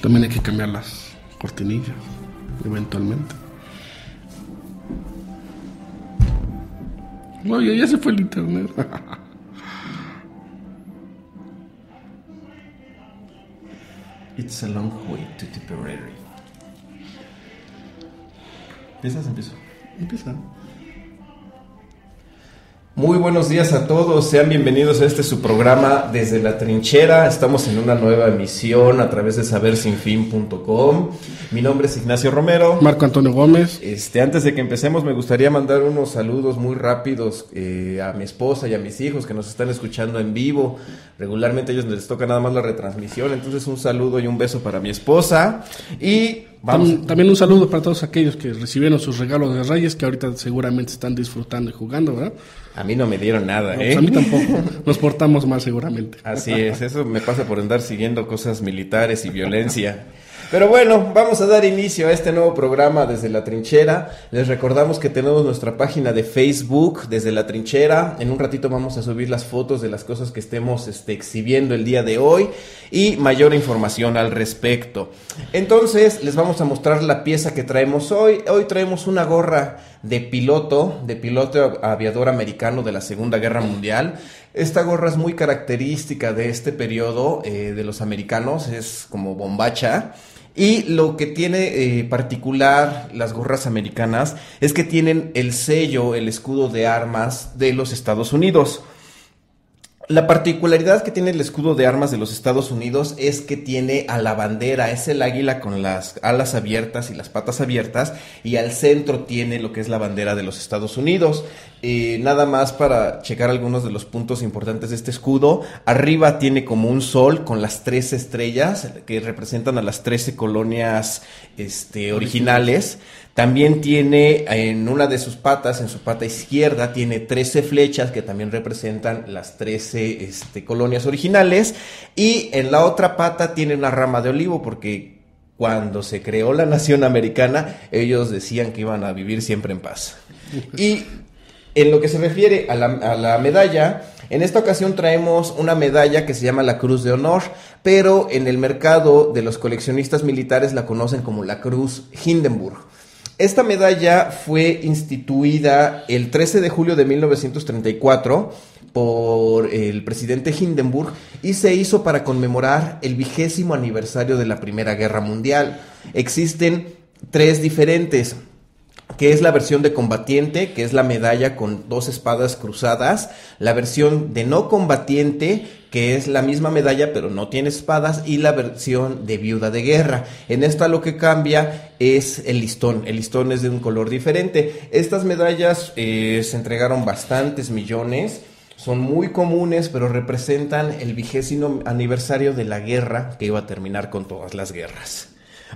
También hay que cambiar las cortinillas, eventualmente. Oye, ya se fue el internet. It's a long way to Tipperary. ¿Empiezas? Empieza. Muy buenos días a todos, sean bienvenidos a este su programa Desde la Trinchera. Estamos en una nueva emisión a través de sabersinfin.com. Mi nombre es Ignacio Romero. Marco Antonio Gómez. Antes de que empecemos me gustaría mandar unos saludos muy rápidos a mi esposa y a mis hijos que nos están escuchando en vivo. Regularmente a ellos les toca nada más la retransmisión, entonces un saludo y un beso para mi esposa. Y también un saludo para todos aquellos que recibieron sus regalos de Reyes, que ahorita seguramente están disfrutando y jugando, ¿verdad? A mí no me dieron nada, Pues a mí tampoco. Nos portamos mal seguramente. Así es, eso me pasa por andar siguiendo cosas militares y violencia. Pero bueno, vamos a dar inicio a este nuevo programa Desde la Trinchera. Les recordamos que tenemos nuestra página de Facebook, Desde la Trinchera. En un ratito vamos a subir las fotos de las cosas que estemos exhibiendo el día de hoy y mayor información al respecto. Entonces, les vamos a mostrar la pieza que traemos hoy. Hoy traemos una gorra de piloto aviador americano de la Segunda Guerra Mundial. Esta gorra es muy característica de este periodo de los americanos, es como bombacha. Y lo que tiene particular las gorras americanas es que tienen el sello, el escudo de armas de los Estados Unidos. La particularidad que tiene el escudo de armas de los Estados Unidos es que tiene a la bandera, es el águila con las alas abiertas y las patas abiertas, y al centro tiene lo que es la bandera de los Estados Unidos. Nada más para checar algunos de los puntos importantes de este escudo. Arriba tiene como un sol con las 13 estrellas que representan a las 13 colonias originales. También tiene en una de sus patas, en su pata izquierda, tiene 13 flechas que también representan las 13 colonias originales. Y en la otra pata tiene una rama de olivo porque cuando se creó la nación americana, ellos decían que iban a vivir siempre en paz. Y en lo que se refiere a la medalla, en esta ocasión traemos una medalla que se llama la Cruz de Honor, pero en el mercado de los coleccionistas militares la conocen como la Cruz Hindenburg. Esta medalla fue instituida el 13 de julio de 1934 por el presidente Hindenburg y se hizo para conmemorar el 20º aniversario de la Primera Guerra Mundial. Existen 3 diferentes, que es la versión de combatiente, que es la medalla con 2 espadas cruzadas, la versión de no combatiente, que es la misma medalla pero no tiene espadas, y la versión de viuda de guerra. En esta lo que cambia es el listón es de un color diferente. Estas medallas se entregaron bastantes millones, son muy comunes, pero representan el 20º aniversario de la guerra que iba a terminar con todas las guerras.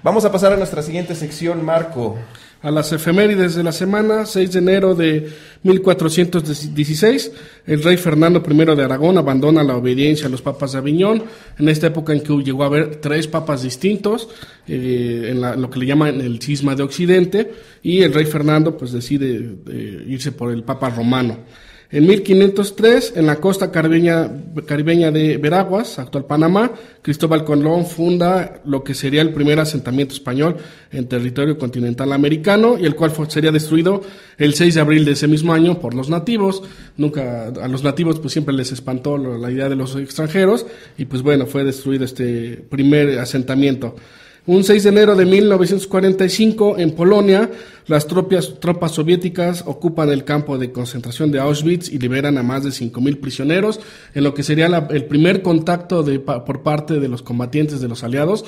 Vamos a pasar a nuestra siguiente sección, Marco. A las efemérides de la semana. 6 de enero de 1416, el rey Fernando I de Aragón abandona la obediencia a los papas de Aviñón, en esta época en que llegó a haber 3 papas distintos, en lo que le llaman el cisma de Occidente, y el rey Fernando pues decide irse por el papa romano. En 1503, en la costa caribeña de Veraguas, actual Panamá, Cristóbal Colón funda lo que sería el primer asentamiento español en territorio continental americano, y el cual sería destruido el 6 de abril de ese mismo año por los nativos. A los nativos pues siempre les espantó la idea de los extranjeros, y pues bueno, fue destruido este primer asentamiento. Un 6 de enero de 1945, en Polonia, las tropas soviéticas ocupan el campo de concentración de Auschwitz y liberan a más de 5,000 prisioneros, en lo que sería el primer contacto por parte de los combatientes de los aliados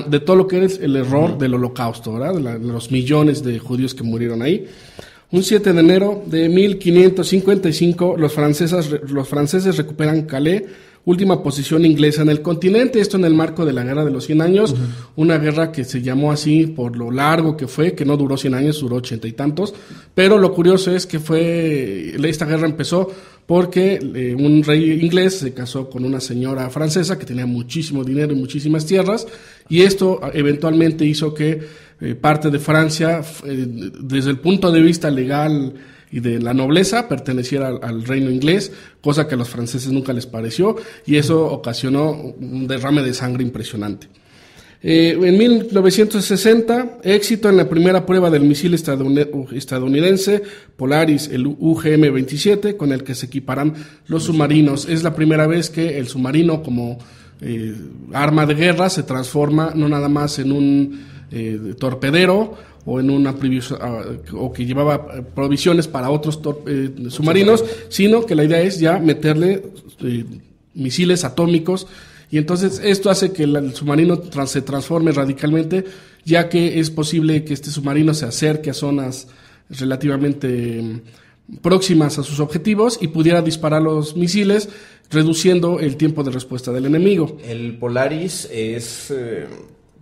de todo lo que es el error del Holocausto, ¿verdad? De los millones de judíos que murieron ahí. Un 7 de enero de 1555, los franceses recuperan Calais, última posición inglesa en el continente, esto en el marco de la Guerra de los 100 años, una guerra que se llamó así por lo largo que fue, que no duró 100 años, duró 80 y tantos, pero lo curioso es que esta guerra empezó porque un rey inglés se casó con una señora francesa que tenía muchísimo dinero y muchísimas tierras, y esto eventualmente hizo que parte de Francia, desde el punto de vista legal y de la nobleza, perteneciera al reino inglés, cosa que a los franceses nunca les pareció, y eso ocasionó un derrame de sangre impresionante. En 1960, éxito en la primera prueba del misil estadounidense Polaris, el UGM-27, con el que se equiparán los submarinos. Es la primera vez que el submarino como arma de guerra se transforma no nada más en un torpedero o en una o que llevaba provisiones para otros submarinos, sino que la idea es ya meterle misiles atómicos. Y entonces esto hace que el submarino se transforme radicalmente, ya que es posible que este submarino se acerque a zonas relativamente próximas a sus objetivos y pudiera disparar los misiles, reduciendo el tiempo de respuesta del enemigo. El Polaris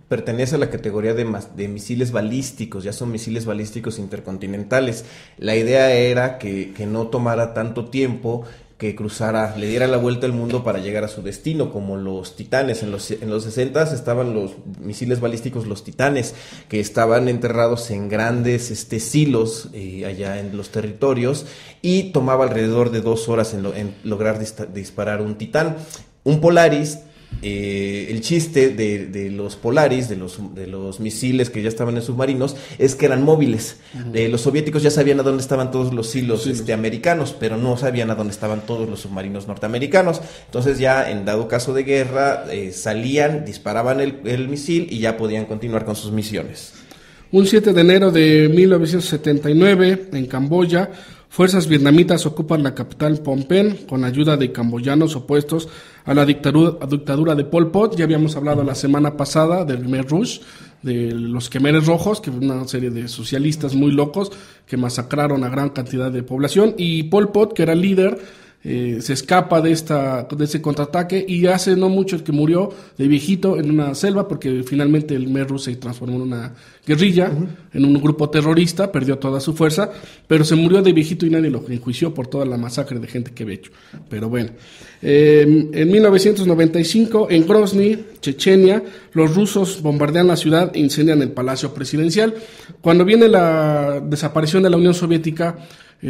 pertenece a la categoría de misiles balísticos, ya son misiles balísticos intercontinentales. La idea era que no tomara tanto tiempo, que cruzara, le diera la vuelta al mundo para llegar a su destino, como los Titanes. En los 60 estaban los misiles balísticos, los Titanes, que estaban enterrados en grandes silos allá en los territorios, y tomaba alrededor de 2 horas en lograr disparar un Titán. Un Polaris, el chiste de los Polaris, de los misiles que ya estaban en submarinos, es que eran móviles. Los soviéticos ya sabían a dónde estaban todos los silos americanos, pero no sabían a dónde estaban todos los submarinos norteamericanos. Entonces ya en dado caso de guerra, salían, disparaban el misil y ya podían continuar con sus misiones. Un 7 de enero de 1979, en Camboya, fuerzas vietnamitas ocupan la capital Phnom Penh con ayuda de camboyanos opuestos a la dictadura de Pol Pot. Ya habíamos hablado la semana pasada del Khmer Rouge, de los Khmeres Rojos, que fue una serie de socialistas muy locos que masacraron a gran cantidad de población, y Pol Pot, que era el líder, se escapa de ese contraataque, y hace no mucho el que murió de viejito en una selva, porque finalmente el Khmer Rouge se transformó en una guerrilla, en un grupo terrorista, perdió toda su fuerza, pero se murió de viejito y nadie lo enjuició por toda la masacre de gente que había hecho. Pero bueno, en 1995, en Grozny, Chechenia, los rusos bombardean la ciudad e incendian el palacio presidencial. Cuando viene la desaparición de la Unión Soviética,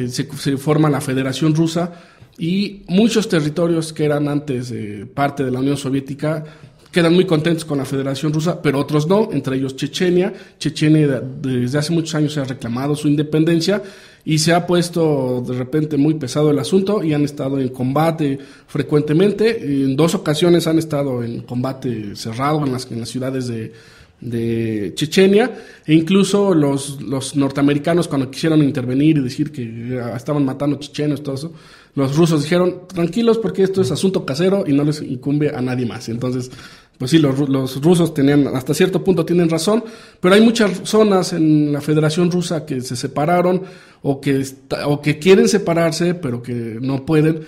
se forma la Federación Rusa, y muchos territorios que eran antes parte de la Unión Soviética quedan muy contentos con la Federación Rusa, pero otros no, entre ellos Chechenia. Chechenia desde hace muchos años se ha reclamado su independencia y se ha puesto de repente muy pesado el asunto, y han estado en combate frecuentemente. En 2 ocasiones han estado en combate cerrado en las ciudades de Chechenia, e incluso los norteamericanos, cuando quisieron intervenir y decir que estaban matando chechenos, todo eso, los rusos dijeron tranquilos, porque esto es asunto casero y no les incumbe a nadie más. Entonces, pues sí, los rusos hasta cierto punto tienen razón, pero hay muchas zonas en la Federación Rusa que se separaron o que quieren separarse, pero que no pueden,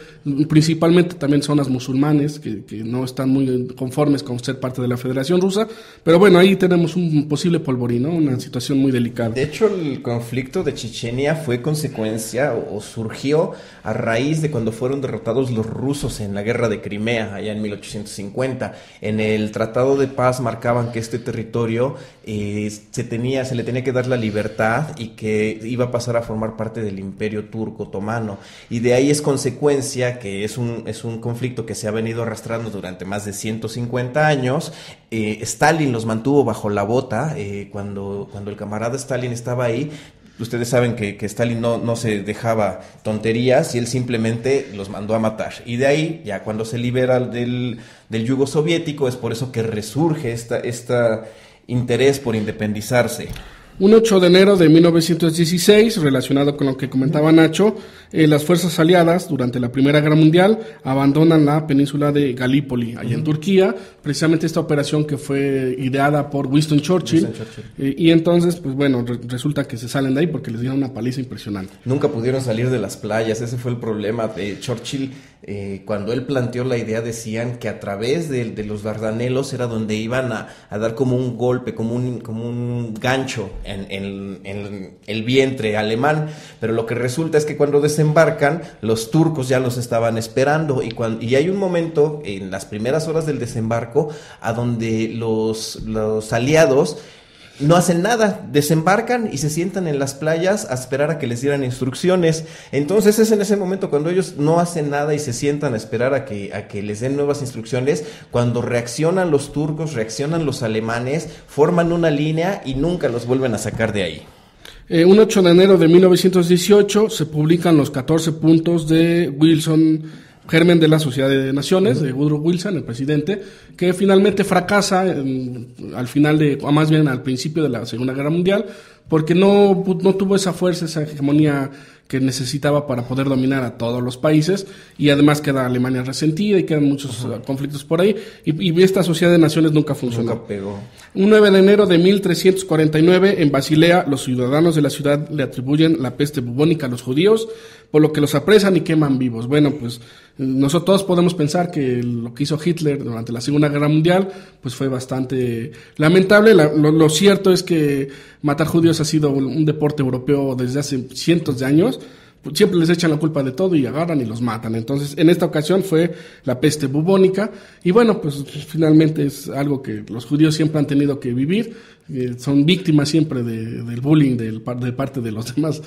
principalmente también zonas musulmanes que no están muy conformes con ser parte de la Federación Rusa. Pero bueno, ahí tenemos un posible polvorín, ¿no? Una situación muy delicada. De hecho, el conflicto de Chechenia fue consecuencia o surgió a raíz de cuando fueron derrotados los rusos en la guerra de Crimea, allá en 1850. En el Tratado de Paz marcaban que este territorio se le tenía que dar la libertad y que iba a pasar a formar parte del Imperio Turco Otomano, y de ahí es consecuencia que es un conflicto que se ha venido arrastrando durante más de 150 años. Stalin los mantuvo bajo la bota. Cuando el camarada Stalin estaba ahí, ustedes saben que Stalin no se dejaba tonterías, y él simplemente los mandó a matar. Y de ahí, ya cuando se libera del yugo soviético, es por eso que resurge esta interés por independizarse. Un 8 de enero de 1916, relacionado con lo que comentaba Nacho, las fuerzas aliadas durante la Primera Guerra Mundial abandonan la península de Galípoli, allá en Turquía, precisamente esta operación que fue ideada por Winston Churchill. Y entonces, pues bueno, resulta que se salen de ahí porque les dieron una paliza impresionante. Nunca pudieron salir de las playas, ese fue el problema. Churchill, cuando él planteó la idea, decían que a través de los Dardanelos era donde iban a dar como un golpe, como un gancho en el vientre alemán, pero lo que resulta es que cuando desembarcan, los turcos ya los estaban esperando, y hay un momento en las primeras horas del desembarco a donde los aliados no hacen nada, desembarcan y se sientan en las playas a esperar a que les dieran instrucciones. Entonces es en ese momento cuando ellos no hacen nada y se sientan a esperar a que les den nuevas instrucciones, cuando reaccionan los turcos, reaccionan los alemanes, forman una línea y nunca los vuelven a sacar de ahí. Un 8 de enero de 1918 se publican los 14 puntos de Wilson, germen de la Sociedad de Naciones, de Woodrow Wilson, el presidente, que finalmente fracasa al final o más bien al principio de la Segunda Guerra Mundial, porque no tuvo esa fuerza, esa hegemonía que necesitaba para poder dominar a todos los países, y además queda Alemania resentida y quedan muchos conflictos por ahí, y esta Sociedad de Naciones nunca funcionó. Nunca pegó. Un 9 de enero de 1349, en Basilea, los ciudadanos de la ciudad le atribuyen la peste bubónica a los judíos, por lo que los apresan y queman vivos. Bueno, pues nosotros podemos pensar que lo que hizo Hitler durante la Segunda Guerra Mundial pues fue bastante lamentable. Lo cierto es que matar judíos ha sido un deporte europeo desde hace cientos de años. Siempre les echan la culpa de todo y agarran y los matan. Entonces, en esta ocasión fue la peste bubónica. Y bueno, pues finalmente es algo que los judíos siempre han tenido que vivir. Son víctimas siempre del bullying de parte de los demás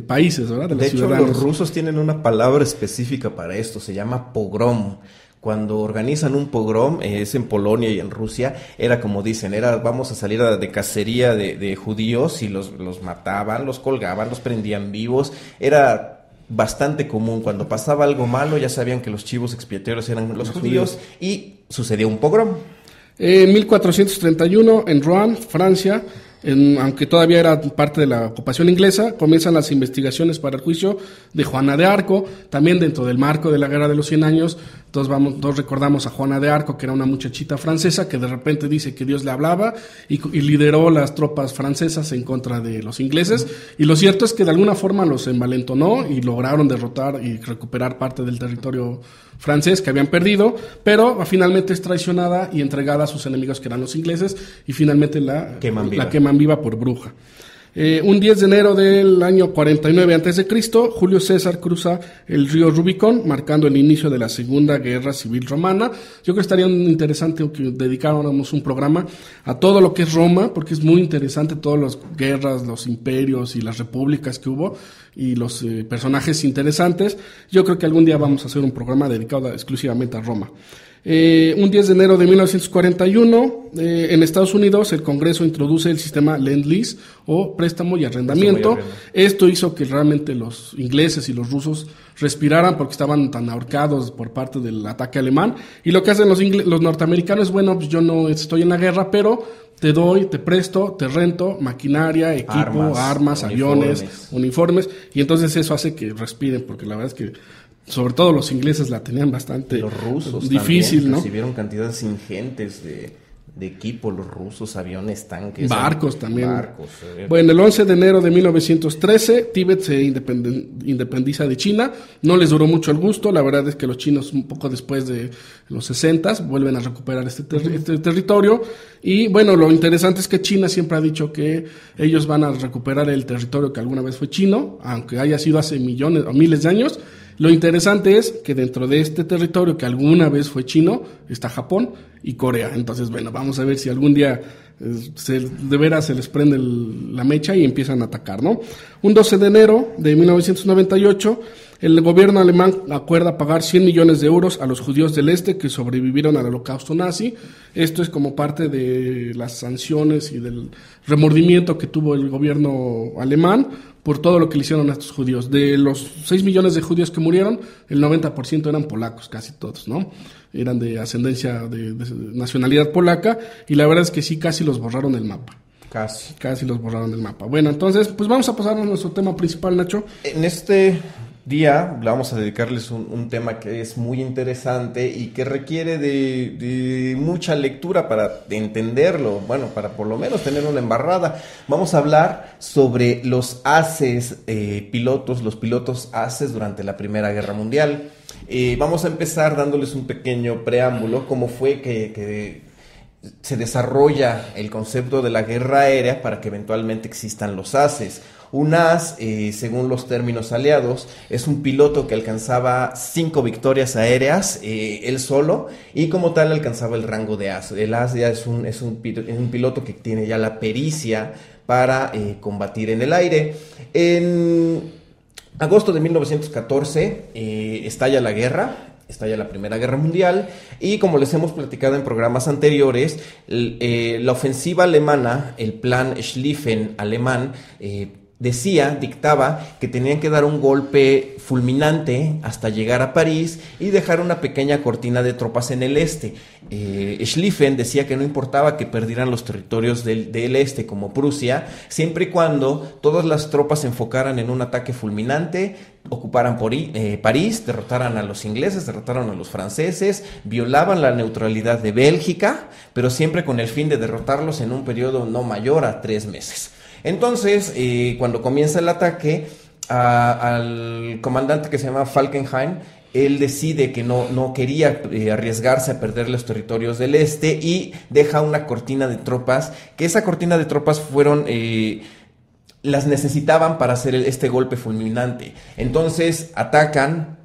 países, ¿verdad? De hecho, los rusos tienen una palabra específica para esto, se llama pogrom. Cuando organizan un pogrom, es en Polonia y en Rusia, era como dicen, vamos a salir de cacería de judíos y los mataban, los colgaban, los prendían vivos. Era bastante común. Cuando pasaba algo malo, ya sabían que los chivos expiatorios eran los judíos y sucedía un pogrom. En 1431, en Rouen, Francia, aunque todavía era parte de la ocupación inglesa, comienzan las investigaciones para el juicio de Juana de Arco, también dentro del marco de la Guerra de los 100 años. Todos recordamos a Juana de Arco, que era una muchachita francesa que de repente dice que Dios le hablaba y lideró las tropas francesas en contra de los ingleses, y lo cierto es que de alguna forma los envalentonó y lograron derrotar y recuperar parte del territorio francés que habían perdido, pero finalmente es traicionada y entregada a sus enemigos, que eran los ingleses, y finalmente la queman viva por bruja. Un 10 de enero del año 49 a.C., Julio César cruza el río Rubicón, marcando el inicio de la Segunda Guerra Civil Romana. Yo creo que estaría interesante que dedicáramos un programa a todo lo que es Roma, porque es muy interesante todas las guerras, los imperios y las repúblicas que hubo, y los personajes interesantes. Yo creo que algún día vamos a hacer un programa dedicado exclusivamente a Roma. Un 10 de enero de 1941, en Estados Unidos, el Congreso introduce el sistema Lend-Lease, o préstamo y arrendamiento. Esto hizo que realmente los ingleses y los rusos respiraran, porque estaban tan ahorcados por parte del ataque alemán. Y lo que hacen los norteamericanos es, bueno, pues yo no estoy en la guerra, pero te doy, te presto, te rento maquinaria, equipo, armas, aviones, uniformes. Y entonces eso hace que respiren, porque la verdad es que sobre todo los ingleses la tenían bastante los rusos difícil, también, ¿no? Recibieron cantidades ingentes de equipo, los rusos, aviones, tanques, barcos también. Bueno, el 11 de enero de 1913, Tíbet se independiza de China. No les duró mucho el gusto. La verdad es que los chinos, un poco después de los 60s, vuelven a recuperar este territorio. Y bueno, lo interesante es que China siempre ha dicho que ellos van a recuperar el territorio que alguna vez fue chino, aunque haya sido hace millones o miles de años. Lo interesante es que dentro de este territorio que alguna vez fue chino está Japón y Corea. Entonces, bueno, vamos a ver si algún día de veras se les prende la mecha y empiezan a atacar, ¿no? Un 12 de enero de 1998, el gobierno alemán acuerda pagar 100 millones de euros a los judíos del este que sobrevivieron al holocausto nazi. Esto es como parte de las sanciones y del remordimiento que tuvo el gobierno alemán por todo lo que le hicieron a estos judíos. De los 6 millones de judíos que murieron, el 90% eran polacos, casi todos, ¿no? Eran de ascendencia, de nacionalidad polaca, y la verdad es que sí, casi los borraron del mapa. Casi los borraron del mapa. Bueno, entonces, pues vamos a pasar a nuestro tema principal, Nacho. En este día vamos a dedicarles un tema que es muy interesante y que requiere de mucha lectura para entenderlo, bueno, para por lo menos tener una embarrada. Vamos a hablar sobre los ases los pilotos ases durante la Primera Guerra Mundial. Vamos a empezar dándoles un pequeño preámbulo, cómo fue que se desarrolla el concepto de la guerra aérea para que eventualmente existan los ases. Un as, según los términos aliados, es un piloto que alcanzaba 5 victorias aéreas él solo, y como tal alcanzaba el rango de as. El as ya es un piloto que tiene ya la pericia para combatir en el aire. En agosto de 1914 estalla la guerra. Estalla la Primera Guerra Mundial, y como les hemos platicado en programas anteriores, la ofensiva alemana, el plan Schlieffen alemán, dictaba que tenían que dar un golpe fulminante hasta llegar a París y dejar una pequeña cortina de tropas en el este. Schlieffen decía que no importaba que perdieran los territorios del este, como Prusia, siempre y cuando todas las tropas se enfocaran en un ataque fulminante, ocuparan París, derrotaran a los ingleses, derrotaran a los franceses, violaban la neutralidad de Bélgica, pero siempre con el fin de derrotarlos en un periodo no mayor a 3 meses. Entonces, cuando comienza el ataque, al comandante que se llama Falkenhayn, él decide que no quería arriesgarse a perder los territorios del este, y deja una cortina de tropas, que esa cortina de tropas las necesitaban para hacer este golpe fulminante. Entonces atacan,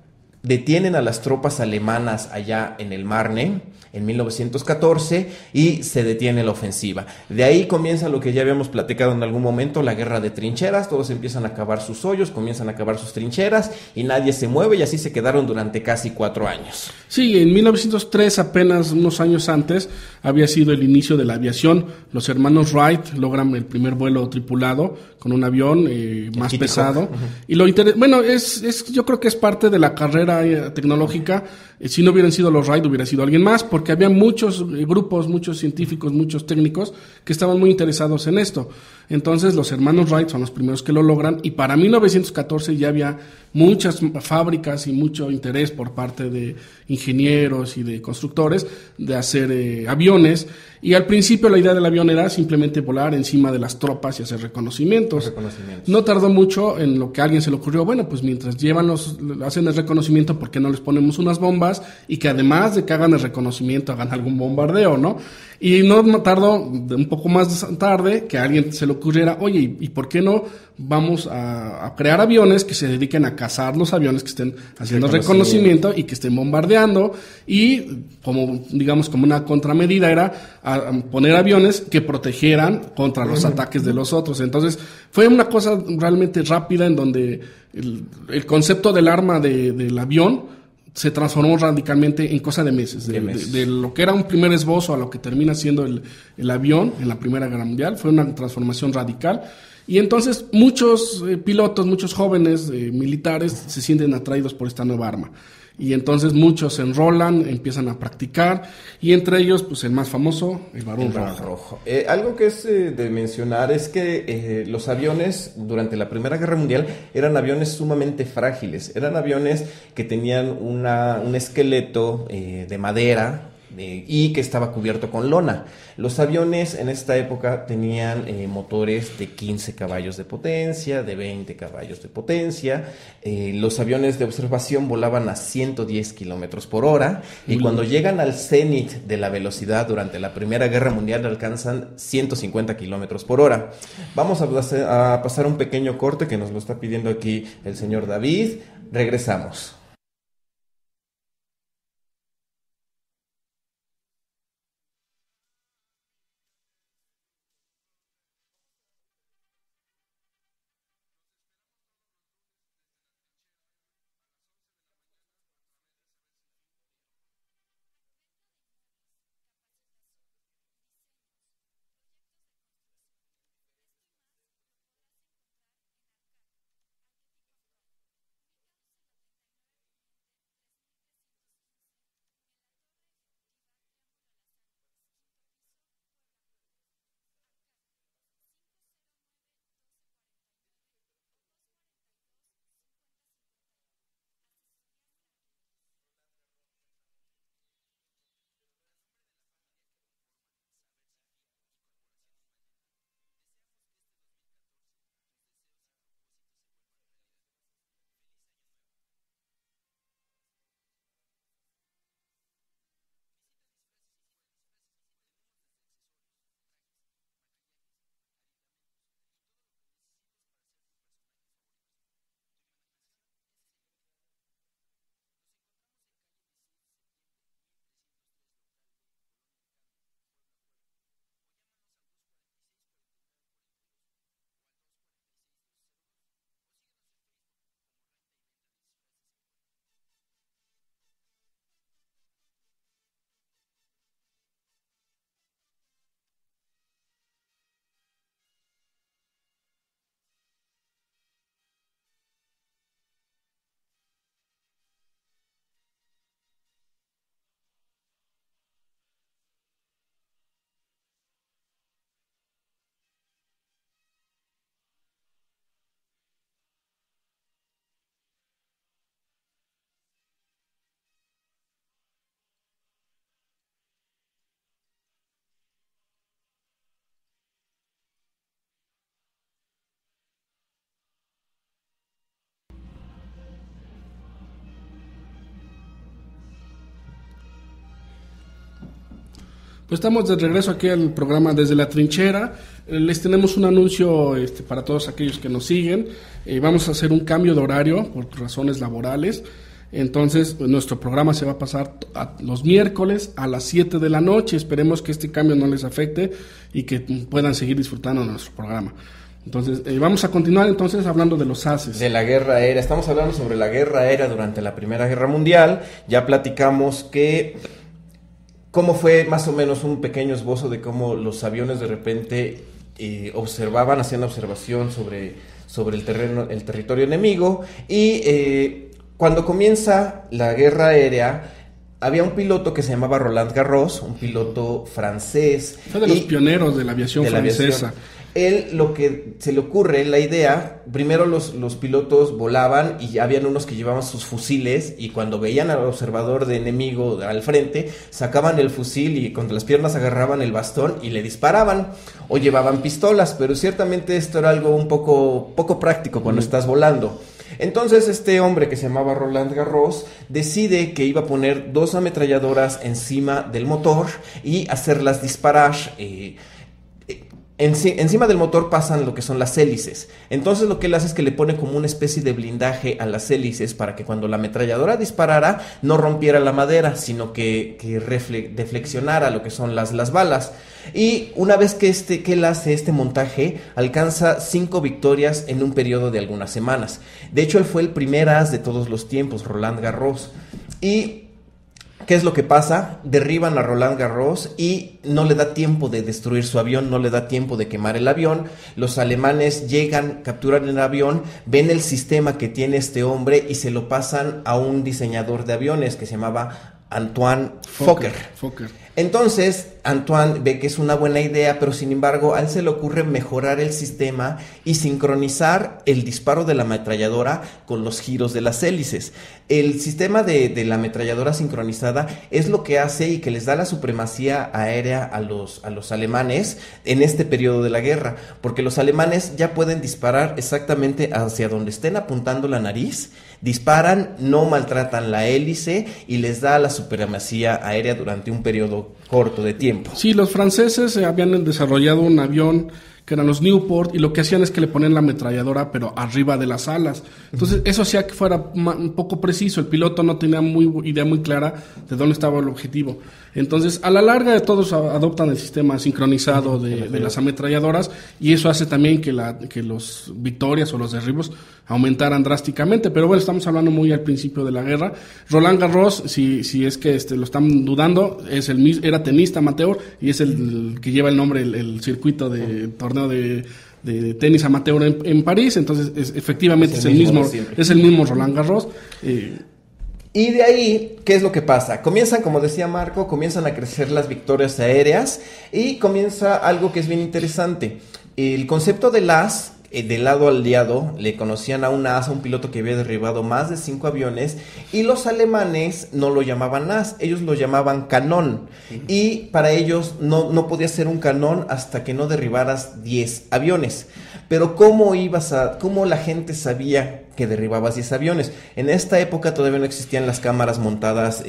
detienen a las tropas alemanas allá en el Marne en 1914 y se detiene la ofensiva. De ahí comienza lo que ya habíamos platicado en algún momento, la guerra de trincheras. Todos empiezan a cavar sus hoyos, comienzan a cavar sus trincheras y nadie se mueve, y así se quedaron durante casi 4 años. Sí, en 1903, apenas unos años antes, había sido el inicio de la aviación. Los hermanos Wright logran el primer vuelo tripulado con un avión más pesado. Y yo creo que es parte de la carrera tecnológica. Si no hubieran sido los Wright, hubiera sido alguien más, porque había muchos grupos, muchos científicos, muchos técnicos que estaban muy interesados en esto. Entonces los hermanos Wright son los primeros que lo logran, y para 1914 ya había muchas fábricas y mucho interés por parte de ingenieros y de constructores de hacer aviones. Y al principio la idea del avión era simplemente volar encima de las tropas y hacer reconocimientos. No tardó mucho en lo que a alguien se le ocurrió, bueno, pues mientras hacen el reconocimiento, ¿por qué no les ponemos unas bombas? Y que además de que hagan el reconocimiento, hagan algún bombardeo, ¿no? Y no tardó, un poco más tarde, que a alguien se le ocurriera, oye, ¿y por qué no vamos a crear aviones que se dediquen a cazar los aviones que estén haciendo reconocimiento y que estén bombardeando? Y como una contramedida era a poner aviones que protegieran contra los ataques de los otros. Entonces fue una cosa realmente rápida, en donde el concepto del arma del avión se transformó radicalmente en cosa de meses. De lo que era un primer esbozo a lo que termina siendo el avión en la Primera Guerra Mundial, fue una transformación radical. Y entonces muchos pilotos, muchos jóvenes militares se sienten atraídos por esta nueva arma. Y entonces muchos se enrolan, empiezan a practicar, y entre ellos, pues el más famoso, el Barón Rojo. Algo que es de mencionar es que los aviones durante la Primera Guerra Mundial eran aviones sumamente frágiles. Eran aviones que tenían un esqueleto de madera, y que estaba cubierto con lona. Los aviones en esta época tenían motores de 15 caballos de potencia, de 20 caballos de potencia. Los aviones de observación volaban a 110 kilómetros por hora, y cuando llegan al cenit de la velocidad durante la Primera Guerra Mundial alcanzan 150 kilómetros por hora. Vamos a pasar un pequeño corte que nos lo está pidiendo aquí el señor David. Regresamos. Pues estamos de regreso aquí al programa Desde la Trinchera. Les tenemos un anuncio para todos aquellos que nos siguen. Vamos a hacer un cambio de horario por razones laborales. Entonces, nuestro programa se va a pasar los miércoles a las 7 de la noche. Esperemos que este cambio no les afecte y que puedan seguir disfrutando de nuestro programa. Entonces, vamos a continuar entonces hablando de los haces. De la guerra aérea. Estamos hablando sobre la guerra aérea durante la Primera Guerra Mundial. Ya platicamos cómo fue más o menos un pequeño esbozo de cómo los aviones de repente hacían observación sobre el territorio enemigo. Y cuando comienza la guerra aérea, había un piloto que se llamaba Roland Garros, un piloto francés. Fue de los pioneros de la aviación francesa. Él, lo que se le ocurre, la idea, primero los pilotos volaban y habían unos que llevaban sus fusiles y cuando veían al observador de enemigo al frente, sacaban el fusil y contra las piernas agarraban el bastón y le disparaban, o llevaban pistolas, pero ciertamente esto era algo un poco práctico cuando estás volando. Entonces este hombre que se llamaba Roland Garros decide que iba a poner 2 ametralladoras encima del motor y hacerlas disparar. Encima del motor pasan lo que son las hélices. Entonces lo que él hace es que le pone como una especie de blindaje a las hélices para que cuando la ametralladora disparara no rompiera la madera, sino que deflexionara lo que son las balas. Y una vez que él hace este montaje, alcanza 5 victorias en un periodo de algunas semanas. De hecho, él fue el primer as de todos los tiempos, Roland Garros. Y ¿qué es lo que pasa? Derriban a Roland Garros y no le da tiempo de destruir su avión, no le da tiempo de quemar el avión. Los alemanes llegan, capturan el avión, ven el sistema que tiene este hombre y se lo pasan a un diseñador de aviones que se llamaba Antoine Fokker. Entonces, Antoine ve que es una buena idea, pero sin embargo, a él se le ocurre mejorar el sistema y sincronizar el disparo de la ametralladora con los giros de las hélices. El sistema de la ametralladora sincronizada es lo que hace y que les da la supremacía aérea a los alemanes en este periodo de la guerra, porque los alemanes ya pueden disparar exactamente hacia donde estén apuntando la nariz, disparan, no maltratan la hélice y les da la supremacía aérea durante un periodo corto de tiempo. Sí, los franceses habían desarrollado un avión que eran los Newport, y lo que hacían es que le ponían la ametralladora pero arriba de las alas. Entonces eso hacía que fuera un poco preciso. El piloto no tenía idea muy clara de dónde estaba el objetivo. Entonces, a la larga todos adoptan el sistema sincronizado de las ametralladoras, y eso hace también que los victorias o los derribos aumentaran drásticamente. Pero bueno, estamos hablando muy al principio de la guerra. Roland Garros, si es que lo están dudando, era tenista amateur y es el que lleva el nombre, el circuito de torneo de tenis amateur en París. Entonces efectivamente es el mismo Roland Garros. Y de ahí, ¿qué es lo que pasa? Como decía Marco, comienzan a crecer las victorias aéreas y comienza algo que es bien interesante. El concepto del as, del lado aliado, le conocían a un as, a un piloto que había derribado más de 5 aviones, y los alemanes no lo llamaban as, ellos lo llamaban canón. Y para ellos no podía ser un canón hasta que no derribaras 10 aviones. Pero ¿cómo la gente sabía que derribabas 10 aviones? En esta época todavía no existían las cámaras montadas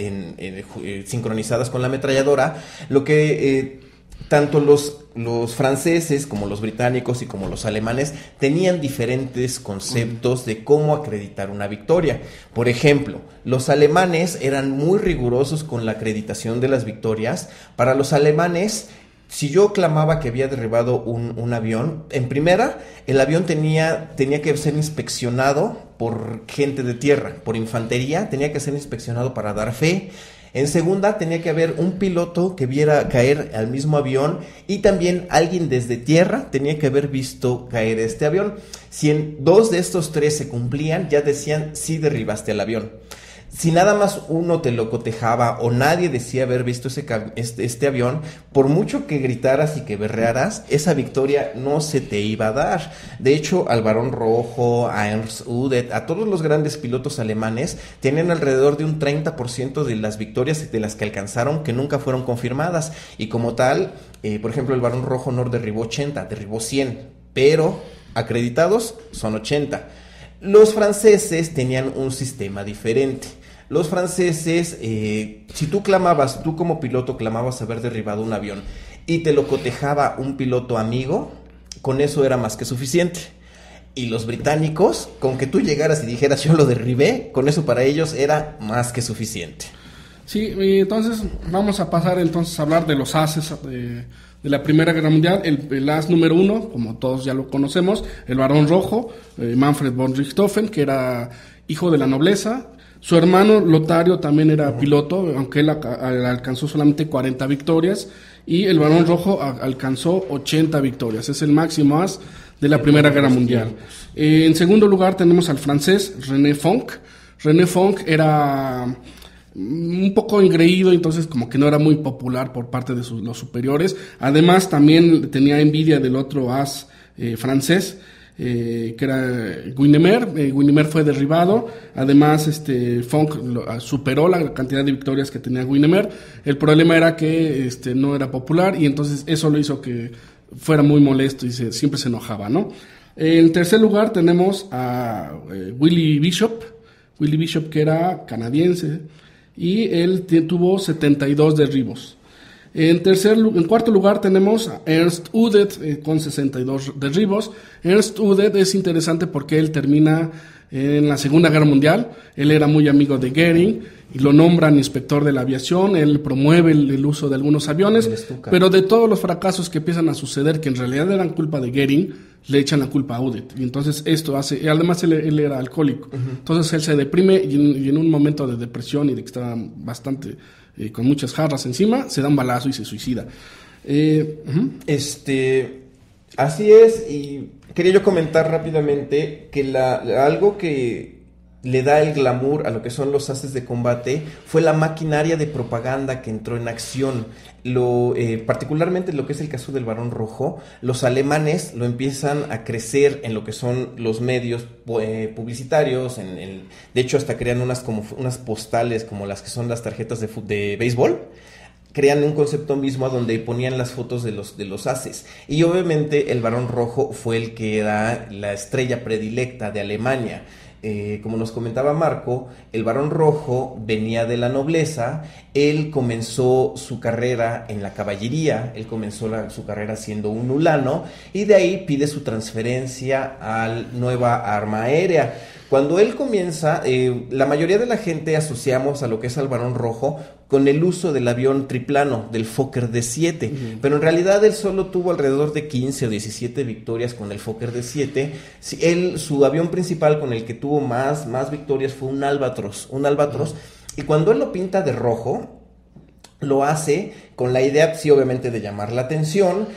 sincronizadas con la ametralladora, lo que tanto los franceses como los británicos y como los alemanes tenían diferentes conceptos de cómo acreditar una victoria. Por ejemplo, los alemanes eran muy rigurosos con la acreditación de las victorias. Para los alemanes, si yo clamaba que había derribado un avión, en primera, el avión tenía que ser inspeccionado por gente de tierra, por infantería, tenía que ser inspeccionado para dar fe. En segunda, tenía que haber un piloto que viera caer al mismo avión, y también alguien desde tierra tenía que haber visto caer este avión. Si en 2 de estos 3 se cumplían, ya decían sí derribaste el avión. Si nada más uno te lo cotejaba o nadie decía haber visto este avión, por mucho que gritaras y que berrearas, esa victoria no se te iba a dar. De hecho, al Barón Rojo, a Ernst Udet, a todos los grandes pilotos alemanes, tenían alrededor de un 30% de las victorias de las que alcanzaron que nunca fueron confirmadas. Y como tal, por ejemplo, el Barón Rojo no derribó 80, derribó 100, pero acreditados son 80. Los franceses tenían un sistema diferente. Los franceses, si tú como piloto clamabas haber derribado un avión y te lo cotejaba un piloto amigo, con eso era más que suficiente. Y los británicos, con que tú llegaras y dijeras yo lo derribé, con eso para ellos era más que suficiente. Sí, entonces vamos a pasar entonces a hablar de los ases de la Primera Guerra Mundial. El as número 1, como todos ya lo conocemos, el Barón Rojo, Manfred von Richthofen, que era hijo de la nobleza. Su hermano Lotario también era piloto, aunque él alcanzó solamente 40 victorias, y el Barón Rojo alcanzó 80 victorias. Es el máximo as de la Primera Guerra Mundial. En segundo lugar tenemos al francés René Fonck. René Fonck era un poco engreído, entonces como que no era muy popular por parte de los superiores. Además también tenía envidia del otro as francés, que era Guynemer. Guynemer fue derribado. Además Fonck superó la cantidad de victorias que tenía Guynemer. El problema era que no era popular, y entonces eso lo hizo que fuera muy molesto y siempre se enojaba, ¿no? En tercer lugar tenemos a Willie Bishop, que era canadiense, y él tuvo 72 derribos. En cuarto lugar tenemos a Ernst Udet con 62 derribos. Ernst Udet es interesante porque él termina en la Segunda Guerra Mundial. Él era muy amigo de Goering y lo nombran inspector de la aviación. Él promueve el uso de algunos aviones, pero de todos los fracasos que empiezan a suceder, que en realidad eran culpa de Goering, le echan la culpa a Udet. Y entonces esto hace, y además él era alcohólico. Entonces él se deprime y en un momento de depresión y de que estaba bastante con muchas jarras encima, se da un balazo y se suicida. Así es, y quería yo comentar rápidamente que algo que le da el glamour a lo que son los ases de combate fue la maquinaria de propaganda que entró en acción. Particularmente lo que es el caso del Barón Rojo, los alemanes lo empiezan a crecer en lo que son los medios publicitarios. De hecho, hasta crean unas postales como las que son las tarjetas de béisbol. Crean un concepto mismo donde ponían las fotos de los ases. Y obviamente el Barón Rojo fue el que era la estrella predilecta de Alemania. Como nos comentaba Marco, el Barón Rojo venía de la nobleza. Él comenzó su carrera en la caballería, él comenzó su carrera siendo un ulano, y de ahí pide su transferencia a la nueva arma aérea. Cuando él comienza, la mayoría de la gente asociamos a lo que es al Barón Rojo con el uso del avión triplano, del Fokker D-7, pero en realidad él solo tuvo alrededor de 15 o 17 victorias con el Fokker D-7. Su avión principal con el que tuvo más victorias fue un Albatros, y cuando él lo pinta de rojo, lo hace con la idea, sí, obviamente, de llamar la atención,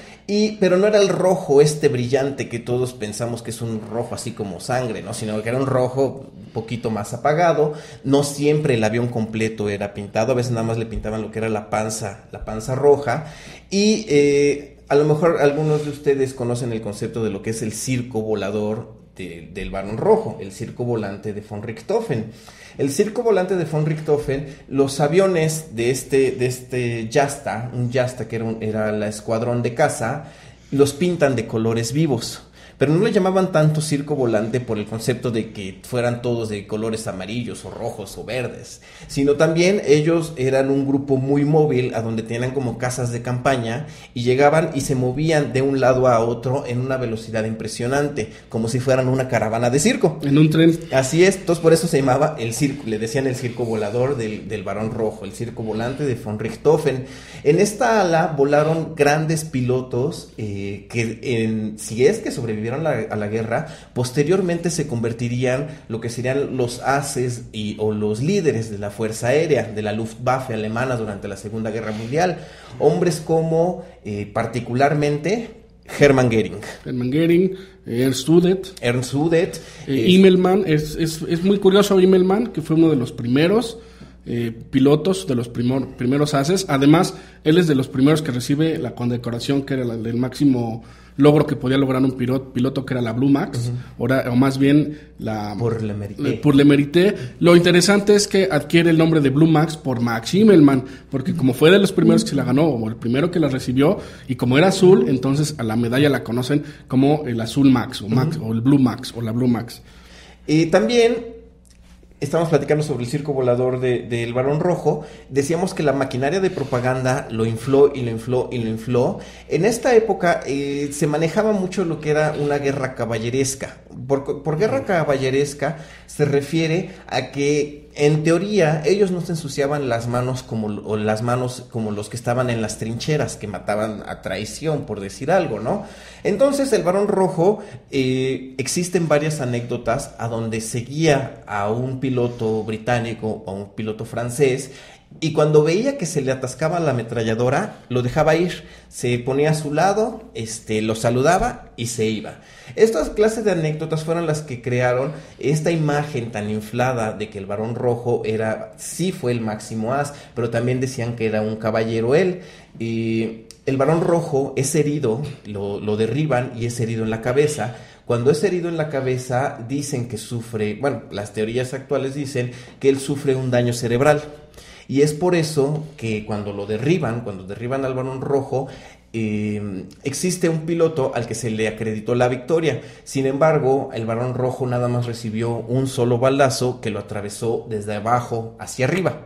pero no era el rojo brillante que todos pensamos que es un rojo así como sangre, ¿no? Sino que era un rojo un poquito más apagado. No siempre el avión completo era pintado, a veces nada más le pintaban lo que era la panza roja. Y a lo mejor algunos de ustedes conocen el concepto de lo que es el circo volador del Barón Rojo, el circo volante de von Richthofen. El circo volante de von Richthofen, los aviones de este Jasta, un Jasta que era la escuadrón de caza, los pintan de colores vivos. Pero no le llamaban tanto circo volante por el concepto de que fueran todos de colores amarillos o rojos o verdes, sino también ellos eran un grupo muy móvil, a donde tenían como casas de campaña y llegaban y se movían de un lado a otro en una velocidad impresionante, como si fueran una caravana de circo. En un tren. Así es, entonces por eso se llamaba el circo, le decían el circo volador del Barón Rojo, el circo volante de von Richthofen. En esta ala volaron grandes pilotos si es que sobrevivieron a la guerra, posteriormente se convertirían lo que serían los ases o los líderes de la Fuerza Aérea, de la Luftwaffe alemana durante la Segunda Guerra Mundial. Hombres como, particularmente, Hermann Göring, Ernst Udet, Immelmann. Es muy curioso Immelmann, que fue uno de los primeros pilotos, de los primeros ases. Además, él es de los primeros que recibe la condecoración, que era el máximo logro que podía lograr un piloto, que era la Blue Max, o más bien la Pour le Mérite. Pour le Mérite. Lo interesante es que adquiere el nombre de Blue Max por Max Immelmann, porque como fue de los primeros que se la ganó, o el primero que la recibió, y como era azul, entonces a la medalla la conocen como el Azul Max, o el Blue Max, o la Blue Max. También estamos platicando sobre el circo volador del Barón Rojo. Decíamos que la maquinaria de propaganda lo infló y lo infló y lo infló. En esta época se manejaba mucho lo que era una guerra caballeresca. Por guerra caballeresca se refiere a que en teoría ellos no se ensuciaban las manos como los que estaban en las trincheras, que mataban a traición, por decir algo, ¿no? Entonces el Barón Rojo, existen varias anécdotas a donde seguía a un piloto británico o a un piloto francés, y cuando veía que se le atascaba la ametralladora, lo dejaba ir, se ponía a su lado, lo saludaba y se iba. Estas clases de anécdotas fueron las que crearon esta imagen tan inflada de que el Barón Rojo sí fue el máximo as, pero también decían que era un caballero él. El Barón Rojo es herido, lo derriban y es herido en la cabeza. Cuando es herido en la cabeza, dicen que sufre, bueno, las teorías actuales dicen que él sufre un daño cerebral. Y es por eso que cuando derriban al Barón Rojo, existe un piloto al que se le acreditó la victoria. Sin embargo, el Barón Rojo nada más recibió un solo balazo que lo atravesó desde abajo hacia arriba.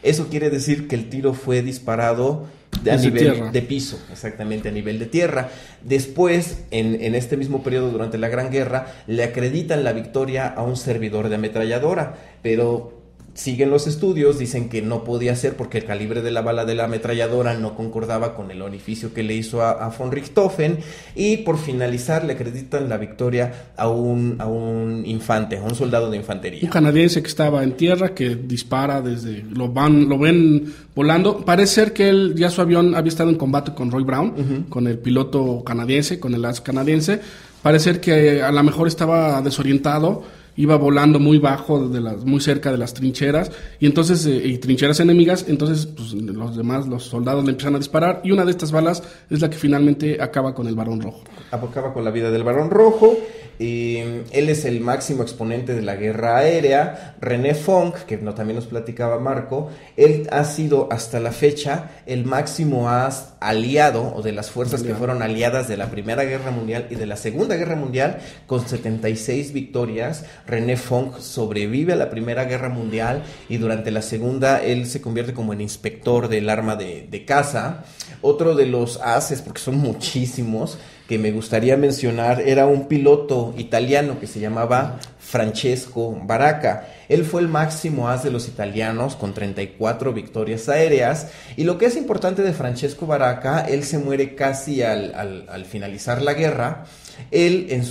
Eso quiere decir que el tiro fue disparado a nivel de piso, exactamente, a nivel de tierra. Después, en este mismo periodo, durante la Gran Guerra, le acreditan la victoria a un servidor de ametralladora, pero siguen los estudios, dicen que no podía ser porque el calibre de la bala de la ametralladora no concordaba con el orificio que le hizo a von Richthofen, y por finalizar le acreditan la victoria a un infante, a un soldado de infantería. Un canadiense que estaba en tierra, que dispara lo ven volando. Parece ser que ya su avión había estado en combate con Roy Brown, con el piloto canadiense, con el as canadiense. Parece ser que a lo mejor estaba desorientado, iba volando muy bajo, muy cerca de las trincheras, y entonces y trincheras enemigas. Entonces pues, los soldados le empiezan a disparar, y una de estas balas es la que finalmente acaba con el Barón Rojo. Acaba con la vida del Barón Rojo. Él es el máximo exponente de la guerra aérea. René Fonck, que también nos platicaba Marco, él ha sido hasta la fecha el máximo as aliado, o de las fuerzas que fueron aliadas de la Primera Guerra Mundial y de la Segunda Guerra Mundial, con 76 victorias. René Fonck sobrevive a la Primera Guerra Mundial, y durante la Segunda él se convierte como en inspector del arma de caza. Otro de los ases, porque son muchísimos, que me gustaría mencionar, era un piloto italiano que se llamaba Francesco Baracca. Él fue el máximo as de los italianos, con 34 victorias aéreas. Y lo que es importante de Francesco Baracca, él se muere casi al finalizar la guerra. Él en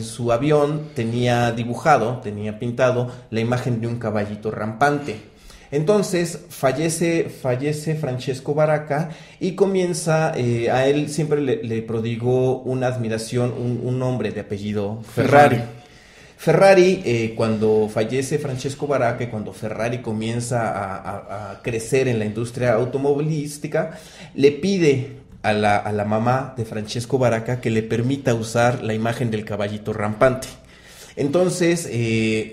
su avión tenía pintado la imagen de un caballito rampante. Entonces fallece Francesco Baracca, y comienza, a él siempre le prodigó una admiración un hombre de apellido Ferrari. Cuando fallece Francesco Baracca, cuando Ferrari comienza a crecer en la industria automovilística, le pide a la mamá de Francesco Baracca que le permita usar la imagen del caballito rampante. Entonces,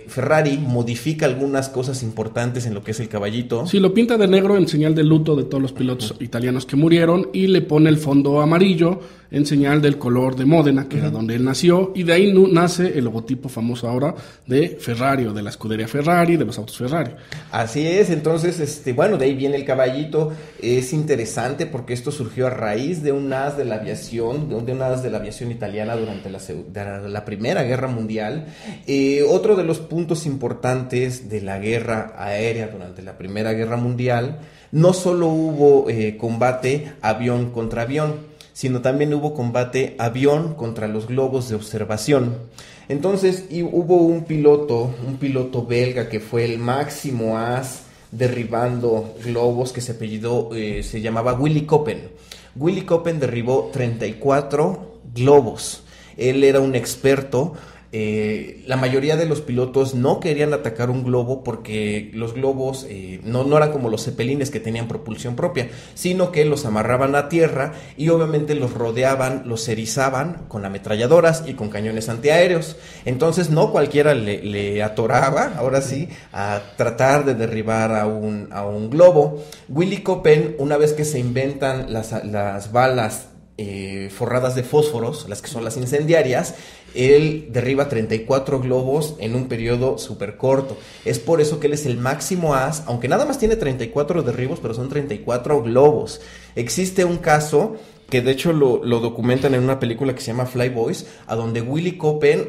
Ferrari modifica algunas cosas importantes en lo que es el caballito. Sí, lo pinta de negro en señal de luto de todos los pilotos italianos que murieron, y le pone el fondo amarillo en señal del color de Módena, que era donde él nació, y de ahí nace el logotipo famoso ahora de Ferrari, o de la escudería Ferrari, de los autos Ferrari. Así es. Entonces, de ahí viene el caballito. Es interesante porque esto surgió a raíz de un as de la aviación, italiana durante la Primera Guerra Mundial. Otro de los puntos importantes de la guerra aérea durante la Primera Guerra Mundial, no solo hubo combate avión contra avión, sino también hubo combate avión contra los globos de observación. Entonces hubo un piloto belga que fue el máximo as derribando globos, que se llamaba Willy Koppen. Willy Koppen derribó 34 globos. Él era un experto. La mayoría de los pilotos no querían atacar un globo porque los globos no eran como los cepelines, que tenían propulsión propia, sino que los amarraban a tierra y obviamente los rodeaban, los erizaban con ametralladoras y con cañones antiaéreos. Entonces no cualquiera le atoraba, ahora sí, a tratar de derribar a un globo. Willy Koppen, una vez que se inventan las balas forradas de fósforos, las que son las incendiarias, él derriba 34 globos en un periodo súper corto. Es por eso que él es el máximo as, aunque nada más tiene 34 derribos, pero son 34 globos. Existe un caso que de hecho lo documentan en una película que se llama Fly Boys, a donde Willy Copen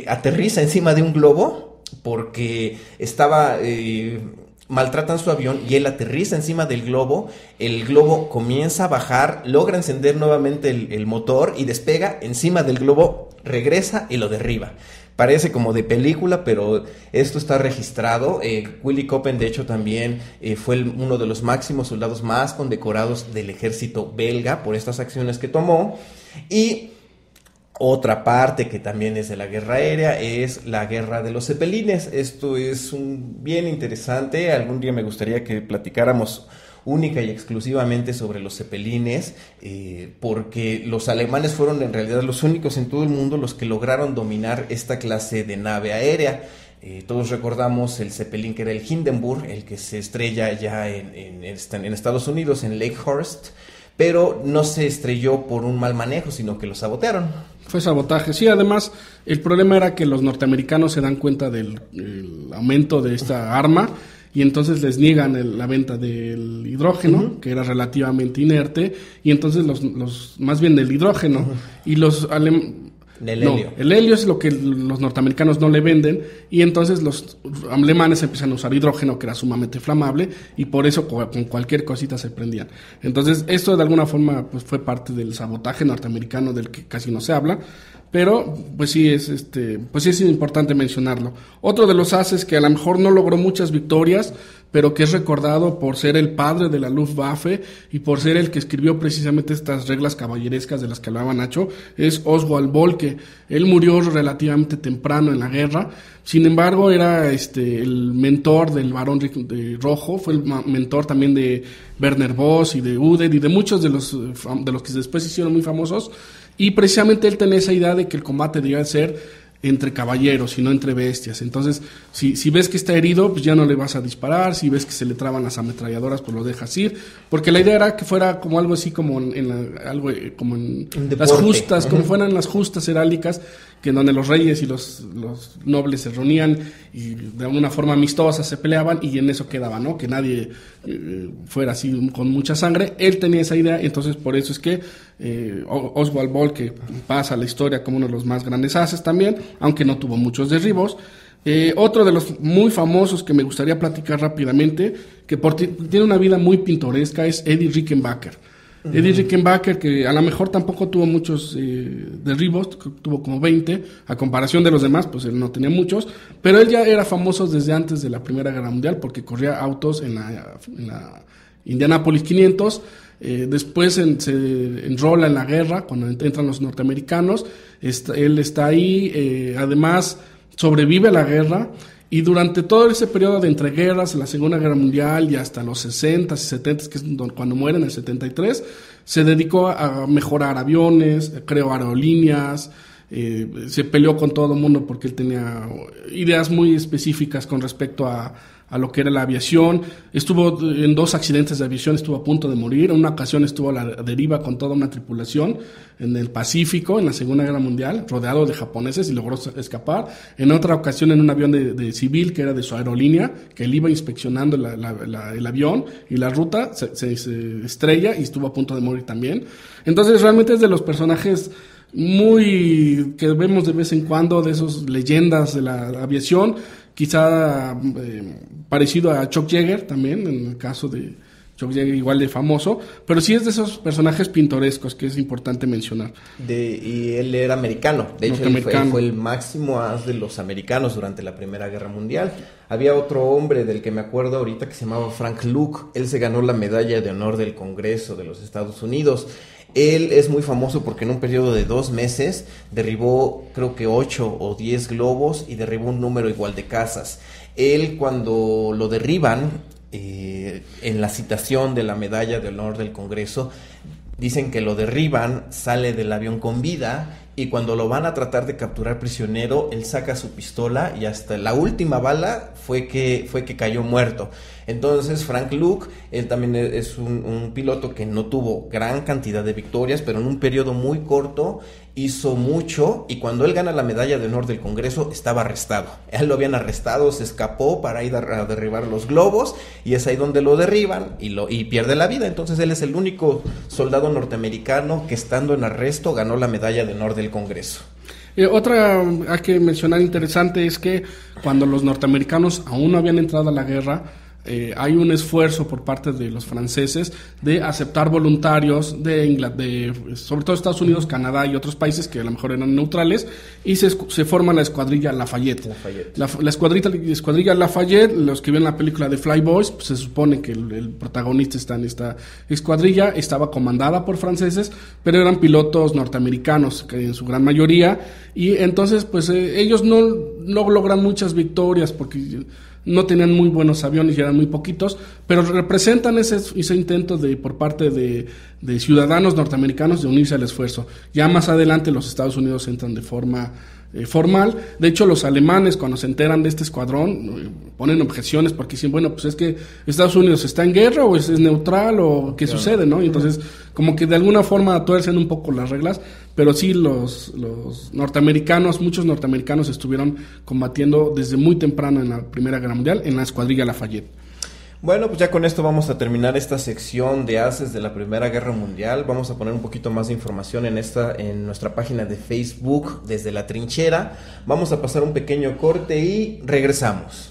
aterriza encima de un globo porque estaba... maltratan su avión y él aterriza encima del globo, el globo comienza a bajar, logra encender nuevamente el motor y despega encima del globo, regresa y lo derriba. Parece como de película, pero esto está registrado. Willy Copen, de hecho, también fue uno de los máximos soldados más condecorados del ejército belga por estas acciones que tomó. Y otra parte que también es de la guerra aérea es la guerra de los cepelines. Esto es bien interesante. Algún día me gustaría que platicáramos única y exclusivamente sobre los cepelines, porque los alemanes fueron en realidad los únicos en todo el mundo los que lograron dominar esta clase de nave aérea. Todos recordamos el Zeppelin que era el Hindenburg, el que se estrella ya en Estados Unidos, en Lakehurst, pero no se estrelló por un mal manejo, sino que lo sabotearon. Fue sabotaje, sí. Además, el problema era que los norteamericanos se dan cuenta del aumento de esta arma y entonces les niegan la venta del hidrógeno, que era relativamente inerte, y entonces los más bien del hidrógeno, y los del helio. No, el helio es lo que los norteamericanos no le venden, y entonces los alemanes empiezan a usar hidrógeno, que era sumamente flamable, y por eso con cualquier cosita se prendían. Entonces esto de alguna forma pues fue parte del sabotaje norteamericano del que casi no se habla, pero pues sí es importante mencionarlo. Otro de los ases que a lo mejor no logró muchas victorias, pero que es recordado por ser el padre de la Luftwaffe y por ser el que escribió precisamente estas reglas caballerescas de las que hablaba Nacho, es Oswald Bölke. Él murió relativamente temprano en la guerra, sin embargo era el mentor del Barón de Rojo, fue el mentor también de Werner Voss y de Uder y de muchos de los que después se hicieron muy famosos, y precisamente él tenía esa idea de que el combate debía ser entre caballeros y no entre bestias. Entonces, si ves que está herido, pues ya no le vas a disparar. Si ves que se le traban las ametralladoras, pues lo dejas ir. Porque la idea era que fuera como algo así como como en las justas, como fueran las justas heráldicas, que en donde los reyes y los nobles se reunían y de alguna forma amistosa se peleaban, y en eso quedaba, ¿no? Que nadie fuera así con mucha sangre. Él tenía esa idea, entonces por eso es que Oswald Bölke pasa a la historia como uno de los más grandes ases también, aunque no tuvo muchos derribos. Otro de los muy famosos que me gustaría platicar rápidamente, que tiene una vida muy pintoresca, es Eddie Rickenbacker. Eddie Rickenbacker, que a lo mejor tampoco tuvo muchos derribos, tuvo como 20, a comparación de los demás, pues él no tenía muchos, pero él ya era famoso desde antes de la Primera Guerra Mundial, porque corría autos en la Indianapolis 500, después se enrola en la guerra, cuando entran los norteamericanos, él está ahí, además sobrevive a la guerra, y durante todo ese periodo de entreguerras, la Segunda Guerra Mundial y hasta los 60s y 70s, que es cuando muere en el 73, se dedicó a mejorar aviones, creó aerolíneas, se peleó con todo el mundo porque él tenía ideas muy específicas con respecto a lo que era la aviación. Estuvo en 2 accidentes de aviación, estuvo a punto de morir. En una ocasión estuvo a la deriva con toda una tripulación en el Pacífico, en la Segunda Guerra Mundial, rodeado de japoneses, y logró escapar. En otra ocasión en un avión de civil, que era de su aerolínea, que él iba inspeccionando el avión y la ruta, se estrella y estuvo a punto de morir también. Entonces realmente es de los personajes muy que vemos de vez en cuando, de esos leyendas de la aviación, quizá parecido a Chuck Yeager también, en el caso de Chuck Yeager igual de famoso, pero sí es de esos personajes pintorescos que es importante mencionar. Y él era americano, de hecho él fue el máximo as de los americanos durante la Primera Guerra Mundial. Había otro hombre del que me acuerdo ahorita que se llamaba Frank Luke, él se ganó la medalla de honor del Congreso de los Estados Unidos. Él es muy famoso porque en un periodo de 2 meses derribó creo que 8 o 10 globos y derribó un número igual de casas. Él, cuando lo derriban, en la citación de la medalla de honor del Congreso, dicen que lo derriban, sale del avión con vida, y cuando lo van a tratar de capturar prisionero, él saca su pistola y hasta la última bala fue que cayó muerto. Entonces Frank Luke, él también es un piloto que no tuvo gran cantidad de victorias, pero en un periodo muy corto hizo mucho, y cuando él gana la medalla de honor del Congreso estaba arrestado. Él lo habían arrestado, se escapó para ir a derribar los globos, y es ahí donde lo derriban y pierde la vida. Entonces él es el único soldado norteamericano que, estando en arresto, ganó la medalla de honor del Congreso. Otra hay que mencionar interesante es que cuando los norteamericanos aún no habían entrado a la guerra, hay un esfuerzo por parte de los franceses de aceptar voluntarios sobre todo Estados Unidos, Canadá y otros países que a lo mejor eran neutrales, y se forma la escuadrilla Lafayette. La escuadrilla Lafayette, los que vieron la película de Fly Boys, pues se supone que el protagonista está en esta escuadrilla, estaba comandada por franceses, pero eran pilotos norteamericanos, que en su gran mayoría, y entonces pues ellos no logran muchas victorias porque no tenían muy buenos aviones y eran muy poquitos, pero representan ese intento por parte de ciudadanos norteamericanos de unirse al esfuerzo. Ya más adelante los Estados Unidos entran de forma formal. De hecho, los alemanes, cuando se enteran de este escuadrón, ponen objeciones porque dicen, bueno, pues es que Estados Unidos está en guerra o es neutral o qué sucede, ¿no? Y entonces, como que de alguna forma tuercen un poco las reglas, pero sí los norteamericanos, muchos norteamericanos estuvieron combatiendo desde muy temprano en la Primera Guerra Mundial en la escuadrilla Lafayette. Bueno, pues ya con esto vamos a terminar esta sección de haces de la Primera Guerra Mundial. Vamos a poner un poquito más de información en nuestra página de Facebook, Desde la Trinchera. Vamos a pasar un pequeño corte y regresamos.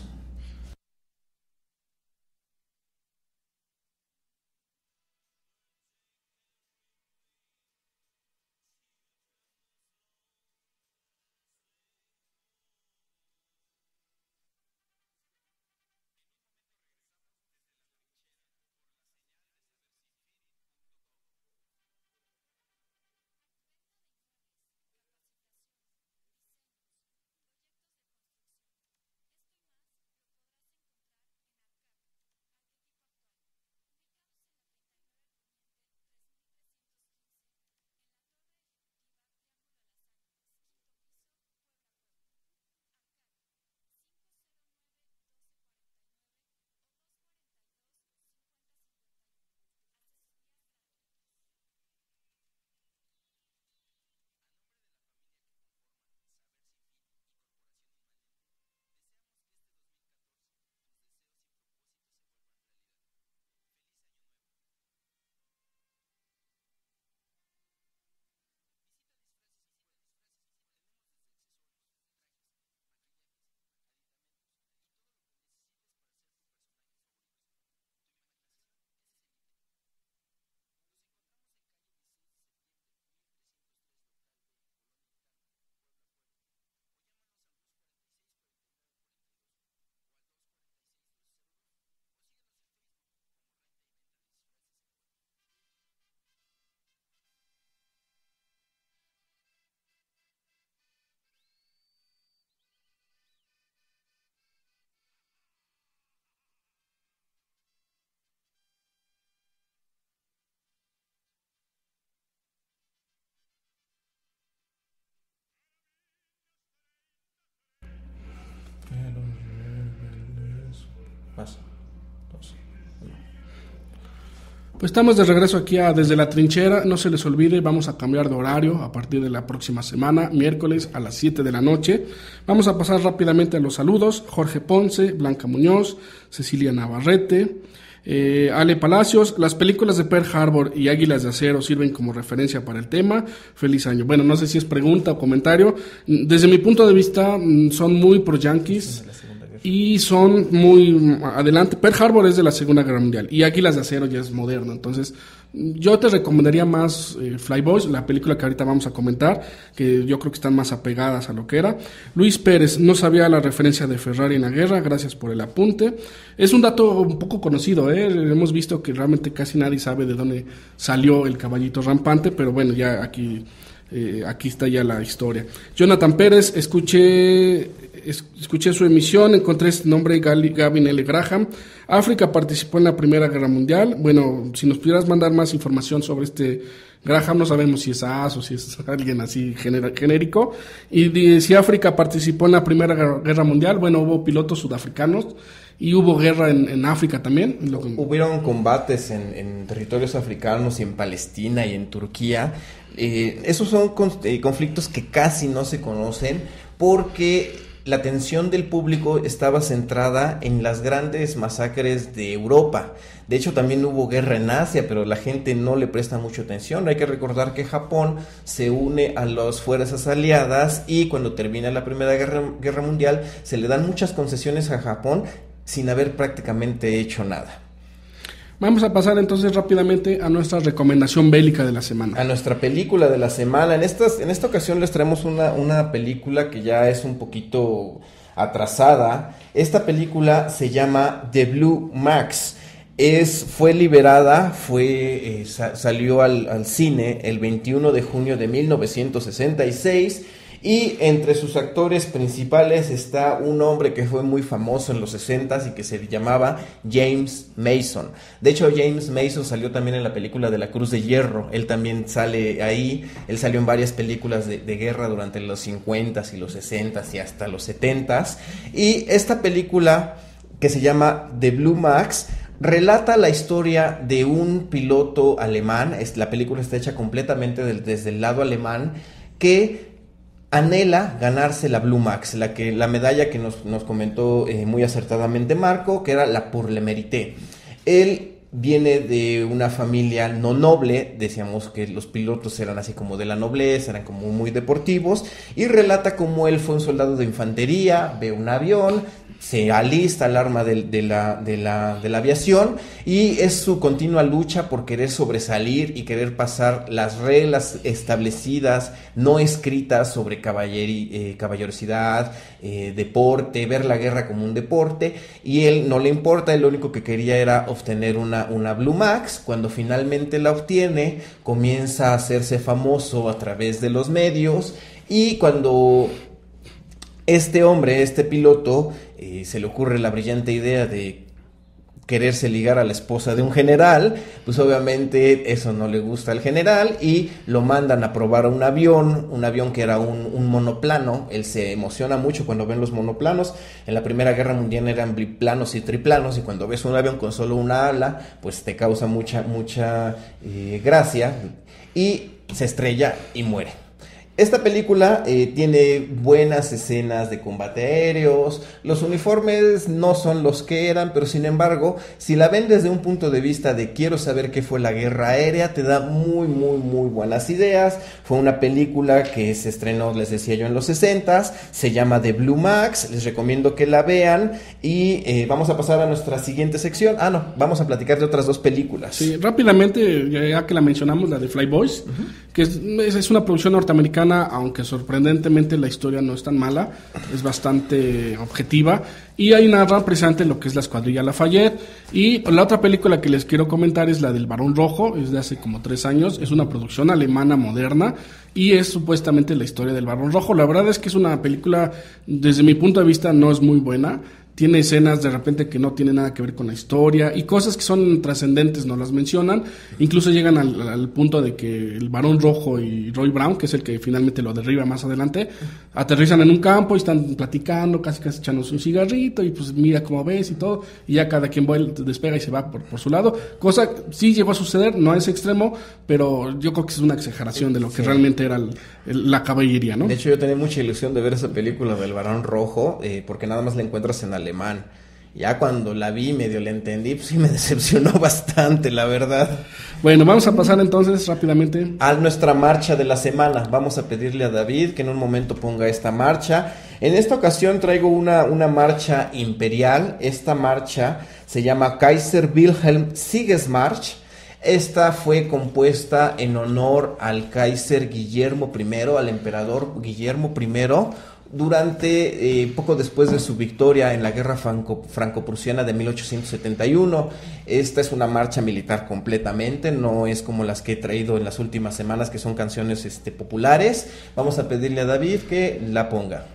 Pues estamos de regreso aquí Desde la Trinchera. No se les olvide, vamos a cambiar de horario a partir de la próxima semana, miércoles a las 7 de la noche. Vamos a pasar rápidamente a los saludos. Jorge Ponce, Blanca Muñoz, Cecilia Navarrete, Ale Palacios. Las películas de Pearl Harbor y Águilas de Acero sirven como referencia para el tema. Feliz año. Bueno, no sé si es pregunta o comentario. Desde mi punto de vista, son muy pro yanquis y son muy adelante. Pearl Harbor es de la Segunda Guerra Mundial y Águilas de Acero ya es moderno. Entonces yo te recomendaría más Fly Boys, la película que ahorita vamos a comentar, que yo creo que están más apegadas a lo que era. Luis Pérez, no sabía la referencia de Ferrari en la guerra, gracias por el apunte. Es un dato un poco conocido, hemos visto que realmente casi nadie sabe de dónde salió el caballito rampante, pero bueno, ya aquí está ya la historia. Jonathan Pérez, escuché su emisión, encontré este nombre, Gavin L. Graham. África participó en la Primera Guerra Mundial. Bueno, si nos pudieras mandar más información sobre Graham, no sabemos si es AS o si es alguien así genérico. Y si África participó en la Primera Guerra Mundial, bueno, hubo pilotos sudafricanos y hubo guerra en África también. Hubieron combates en territorios africanos y en Palestina y en Turquía. Esos son conflictos que casi no se conocen porque la atención del público estaba centrada en las grandes masacres de Europa. De hecho, también hubo guerra en Asia, pero la gente no le presta mucha atención. Hay que recordar que Japón se une a las fuerzas aliadas y cuando termina la Primera Guerra Mundial se le dan muchas concesiones a Japón sin haber prácticamente hecho nada. Vamos a pasar entonces rápidamente a nuestra recomendación bélica de la semana. A nuestra película de la semana. En esta ocasión les traemos una película que ya es un poquito atrasada. Esta película se llama The Blue Max. Fue liberada, salió al cine el 21 de junio de 1966. Y entre sus actores principales está un hombre que fue muy famoso en los 60s y que se llamaba James Mason. De hecho, James Mason salió también en la película de La Cruz de Hierro. Él también sale ahí. Él salió en varias películas de guerra durante los 50s y los 60s y hasta los 70s. Y esta película, que se llama The Blue Max, relata la historia de un piloto alemán. La película está hecha completamente desde el lado alemán, que anhela ganarse la Blue Max, la medalla que nos comentó muy acertadamente Marco, que era la Pour le Mérite. Él viene de una familia no noble, decíamos que los pilotos eran así como de la nobleza, eran como muy deportivos, y relata cómo él fue un soldado de infantería, ve un avión, se alista al arma de la aviación, y es su continua lucha por querer sobresalir y querer pasar las reglas establecidas, no escritas, sobre caballerosidad, deporte, ver la guerra como un deporte, y él no le importa. Él lo único que quería era obtener una Blue Max. Cuando finalmente la obtiene, comienza a hacerse famoso a través de los medios, y cuando este piloto, se le ocurre la brillante idea de quererse ligar a la esposa de un general, pues obviamente eso no le gusta al general y lo mandan a probar un avión que era un monoplano. Él se emociona mucho cuando ven los monoplanos. En la Primera Guerra Mundial eran biplanos y triplanos, y cuando ves un avión con solo una ala, pues te causa mucha gracia, y se estrella y muere. Esta película tiene buenas escenas de combate aéreos. Los uniformes no son los que eran, pero sin embargo, si la ven desde un punto de vista de quiero saber qué fue la guerra aérea, te da muy buenas ideas. Fue una película que se estrenó, les decía yo, en los 60s. Se llama The Blue Max. Les recomiendo que la vean. Y vamos a pasar a nuestra siguiente sección. Vamos a platicar de otras dos películas. Sí, rápidamente, ya que la mencionamos, la de Flyboys, que es una producción norteamericana, aunque sorprendentemente la historia no es tan mala, es bastante objetiva y ahí narra precisamente lo que es la Escuadrilla Lafayette. Y la otra película que les quiero comentar es la del Barón Rojo, es de hace como 3 años, es una producción alemana moderna y es supuestamente la historia del Barón Rojo. La verdad es que es una película, desde mi punto de vista, no es muy buena. Tiene escenas de repente que no tienen nada que ver con la historia y cosas que son trascendentes no las mencionan. Incluso llegan al punto de que el Barón Rojo y Roy Brown, que es el que finalmente lo derriba más adelante, aterrizan en un campo y están platicando, casi echándose un cigarrito y pues mira cómo ves y todo, y ya cada quien despega y se va por su lado. Cosa sí llegó a suceder, no es extremo, pero yo creo que es una exageración de lo que realmente era la caballería, ¿no? De hecho, yo tenía mucha ilusión de ver esa película del Barón Rojo, porque nada más la encuentras en alemán. Ya cuando la vi, medio la entendí, pues sí me decepcionó bastante, la verdad. Bueno, vamos a pasar entonces rápidamente a nuestra marcha de la semana. Vamos a pedirle a David que en un momento ponga esta marcha. En esta ocasión traigo una marcha imperial. Esta marcha se llama Kaiser Wilhelm Siegesmarsch. Esta fue compuesta en honor al Kaiser Guillermo I, al emperador Guillermo I, durante poco después de su victoria en la guerra franco-prusiana de 1871. Esta es una marcha militar completamente, no es como las que he traído en las últimas semanas, que son canciones populares. Vamos a pedirle a David que la ponga.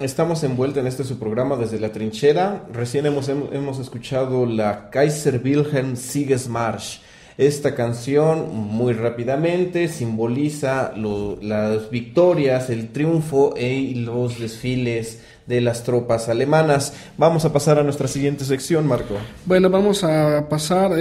Estamos envueltos en este su programa desde la trinchera. Recién hemos escuchado la Kaiser Wilhelm Siegesmarsch. Esta canción, muy rápidamente, simboliza las victorias, el triunfo y los desfiles de las tropas alemanas. Vamos a pasar a nuestra siguiente sección, Marco. Bueno, vamos a pasar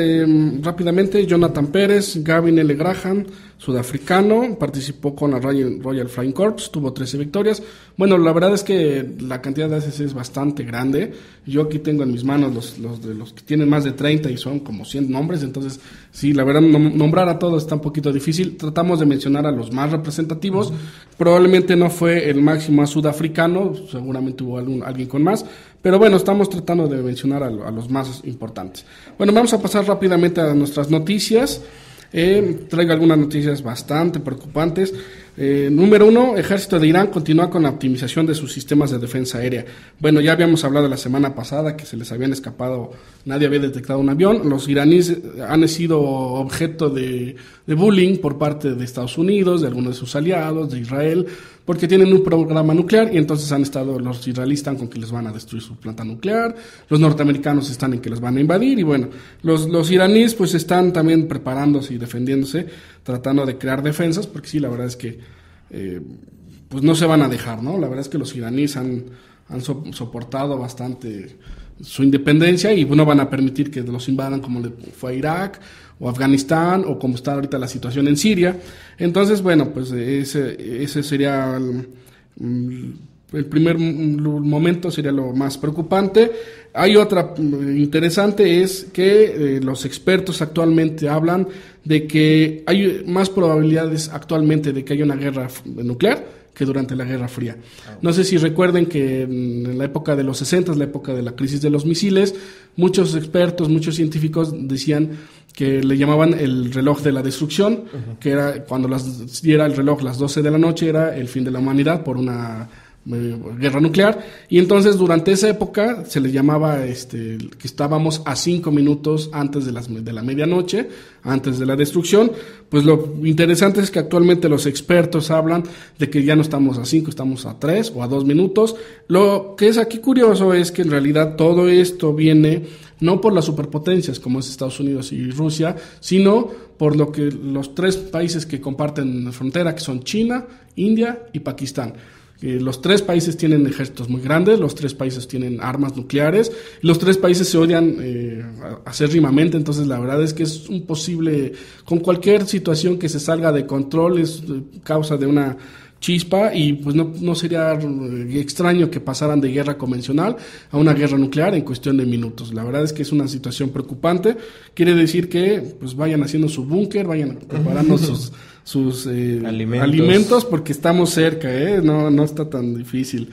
rápidamente. Jonathan Pérez, Gavin L. Graham, sudafricano, participó con la Royal Flying Corps, tuvo 13 victorias. Bueno, la verdad es que la cantidad de ACC es bastante grande. Yo aquí tengo en mis manos los que tienen más de 30 y son como 100 nombres, entonces sí, la verdad nombrar a todos está un poquito difícil. Tratamos de mencionar a los más representativos. Probablemente no fue el máximo sudafricano, seguramente hubo alguien con más, pero bueno, estamos tratando de mencionar a los más importantes. Bueno, vamos a pasar rápidamente a nuestras noticias. Traigo algunas noticias bastante preocupantes. Número 1, Ejército de Irán continúa con la optimización de sus sistemas de defensa aérea. Bueno, ya habíamos hablado la semana pasada que se les habían escapado, nadie había detectado un avión. Los iraníes han sido objeto de bullying por parte de Estados Unidos, de algunos de sus aliados, de Israel, porque tienen un programa nuclear y entonces los israelíes están con que les van a destruir su planta nuclear, los norteamericanos están en que les van a invadir y bueno, los iraníes pues están también preparándose y defendiéndose, tratando de crear defensas, porque sí, la verdad es que pues no se van a dejar, ¿no? La verdad es que los iraníes han soportado bastante su independencia y no van a permitir que los invadan como le fue a Irak o Afganistán o como está ahorita la situación en Siria. Entonces, bueno, pues ese sería el primer momento, sería lo más preocupante. Hay otra interesante, es que los expertos actualmente hablan de que hay más probabilidades actualmente de que haya una guerra nuclear que durante la Guerra Fría. No sé si recuerden que en la época de los 60, la época de la crisis de los misiles, muchos expertos, muchos científicos decían que le llamaban el reloj de la destrucción, que era cuando diera el reloj las 12 de la noche, era el fin de la humanidad por una guerra nuclear, y entonces durante esa época se le llamaba que estábamos a 5 minutos antes de la medianoche, antes de la destrucción. Pues lo interesante es que actualmente los expertos hablan de que ya no estamos a 5, estamos a 3 o a 2 minutos. Lo que es aquí curioso es que en realidad todo esto viene no por las superpotencias como es Estados Unidos y Rusia, sino por lo que los 3 países que comparten frontera, que son China, India y Pakistán. Los 3 países tienen ejércitos muy grandes, los 3 países tienen armas nucleares, los 3 países se odian acérrimamente, entonces la verdad es que es un posible, con cualquier situación que se salga de control, es causa de una chispa y pues no sería extraño que pasaran de guerra convencional a una guerra nuclear en cuestión de minutos. La verdad es que es una situación preocupante. Quiere decir que pues vayan haciendo su búnker, vayan preparando sus alimentos porque estamos cerca, no está tan difícil.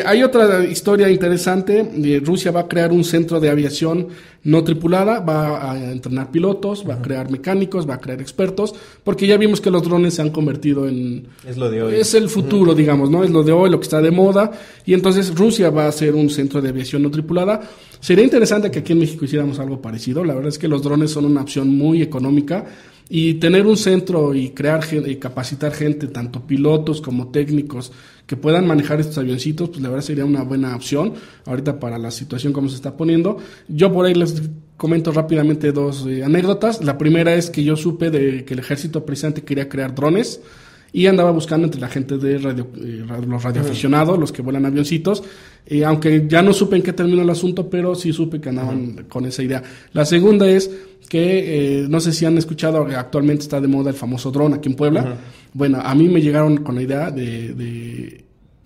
Hay otra historia interesante. Rusia va a crear un centro de aviación no tripulada, va a entrenar pilotos, va a crear mecánicos, va a crear expertos, porque ya vimos que los drones se han convertido en... Es lo de hoy. Es el futuro, digamos, ¿no? Es lo de hoy, lo que está de moda, y entonces Rusia va a hacer un centro de aviación no tripulada. Sería interesante que aquí en México hiciéramos algo parecido. La verdad es que los drones son una opción muy económica, y tener un centro y crear y capacitar gente, tanto pilotos como técnicos, que puedan manejar estos avioncitos, pues la verdad sería una buena opción ahorita para la situación como se está poniendo. Yo por ahí les comento rápidamente 2 anécdotas. La primera es que yo supe de que el ejército precisamente quería crear drones y andaba buscando entre la gente de los radioaficionados, los que vuelan avioncitos, aunque ya no supe en qué terminó el asunto, pero sí supe que andaban con esa idea. La segunda es que no sé si han escuchado, actualmente está de moda el famoso dron aquí en Puebla. Bueno, a mí me llegaron con la idea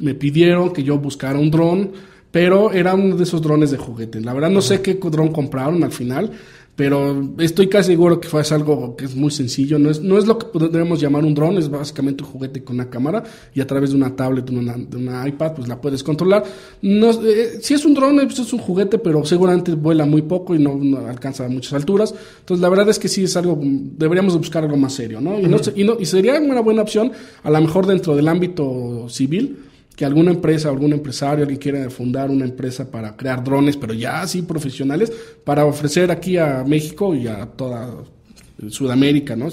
me pidieron que yo buscara un dron, pero era uno de esos drones de juguete. La verdad no sé qué dron compraron al final, pero estoy casi seguro que fue algo que es muy sencillo. No es lo que podríamos llamar un dron, es básicamente un juguete con una cámara y a través de una tablet, de una iPad, pues la puedes controlar. Si es un dron, pues es un juguete, pero seguramente vuela muy poco y no alcanza a muchas alturas. Entonces la verdad es que sí es algo, deberíamos buscar algo más serio, ¿no? Y sería una buena opción, a lo mejor dentro del ámbito civil, que alguna empresa o algún empresario, alguien quiera fundar una empresa para crear drones, pero ya así profesionales, para ofrecer aquí a México y a toda Sudamérica, ¿no?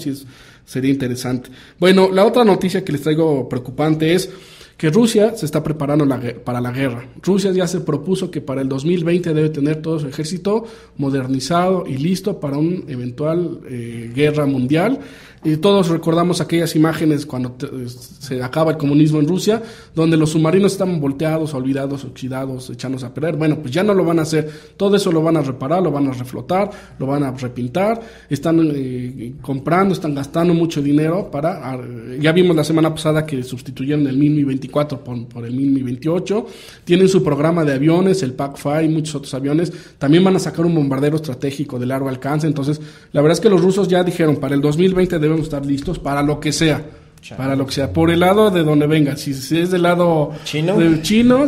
Sería interesante. Bueno, la otra noticia que les traigo preocupante es que Rusia se está preparando para la guerra. Rusia ya se propuso que para el 2020 debe tener todo su ejército modernizado y listo para una eventual guerra mundial. Y todos recordamos aquellas imágenes cuando se acaba el comunismo en Rusia, donde los submarinos estaban volteados, olvidados, oxidados, echándose a perder. Bueno, pues ya no lo van a hacer. Todo eso lo van a reparar, lo van a reflotar, lo van a repintar. Están comprando, están gastando mucho dinero para... ya vimos la semana pasada que sustituyeron el Mi-24 por el Mi-28. Tienen su programa de aviones, el PAC-5 y muchos otros aviones. También van a sacar un bombardero estratégico de largo alcance. Entonces, la verdad es que los rusos ya dijeron, para el 2020 debemos estar listos para lo que sea. Para lo que sea, por el lado de donde venga, si es del lado chino,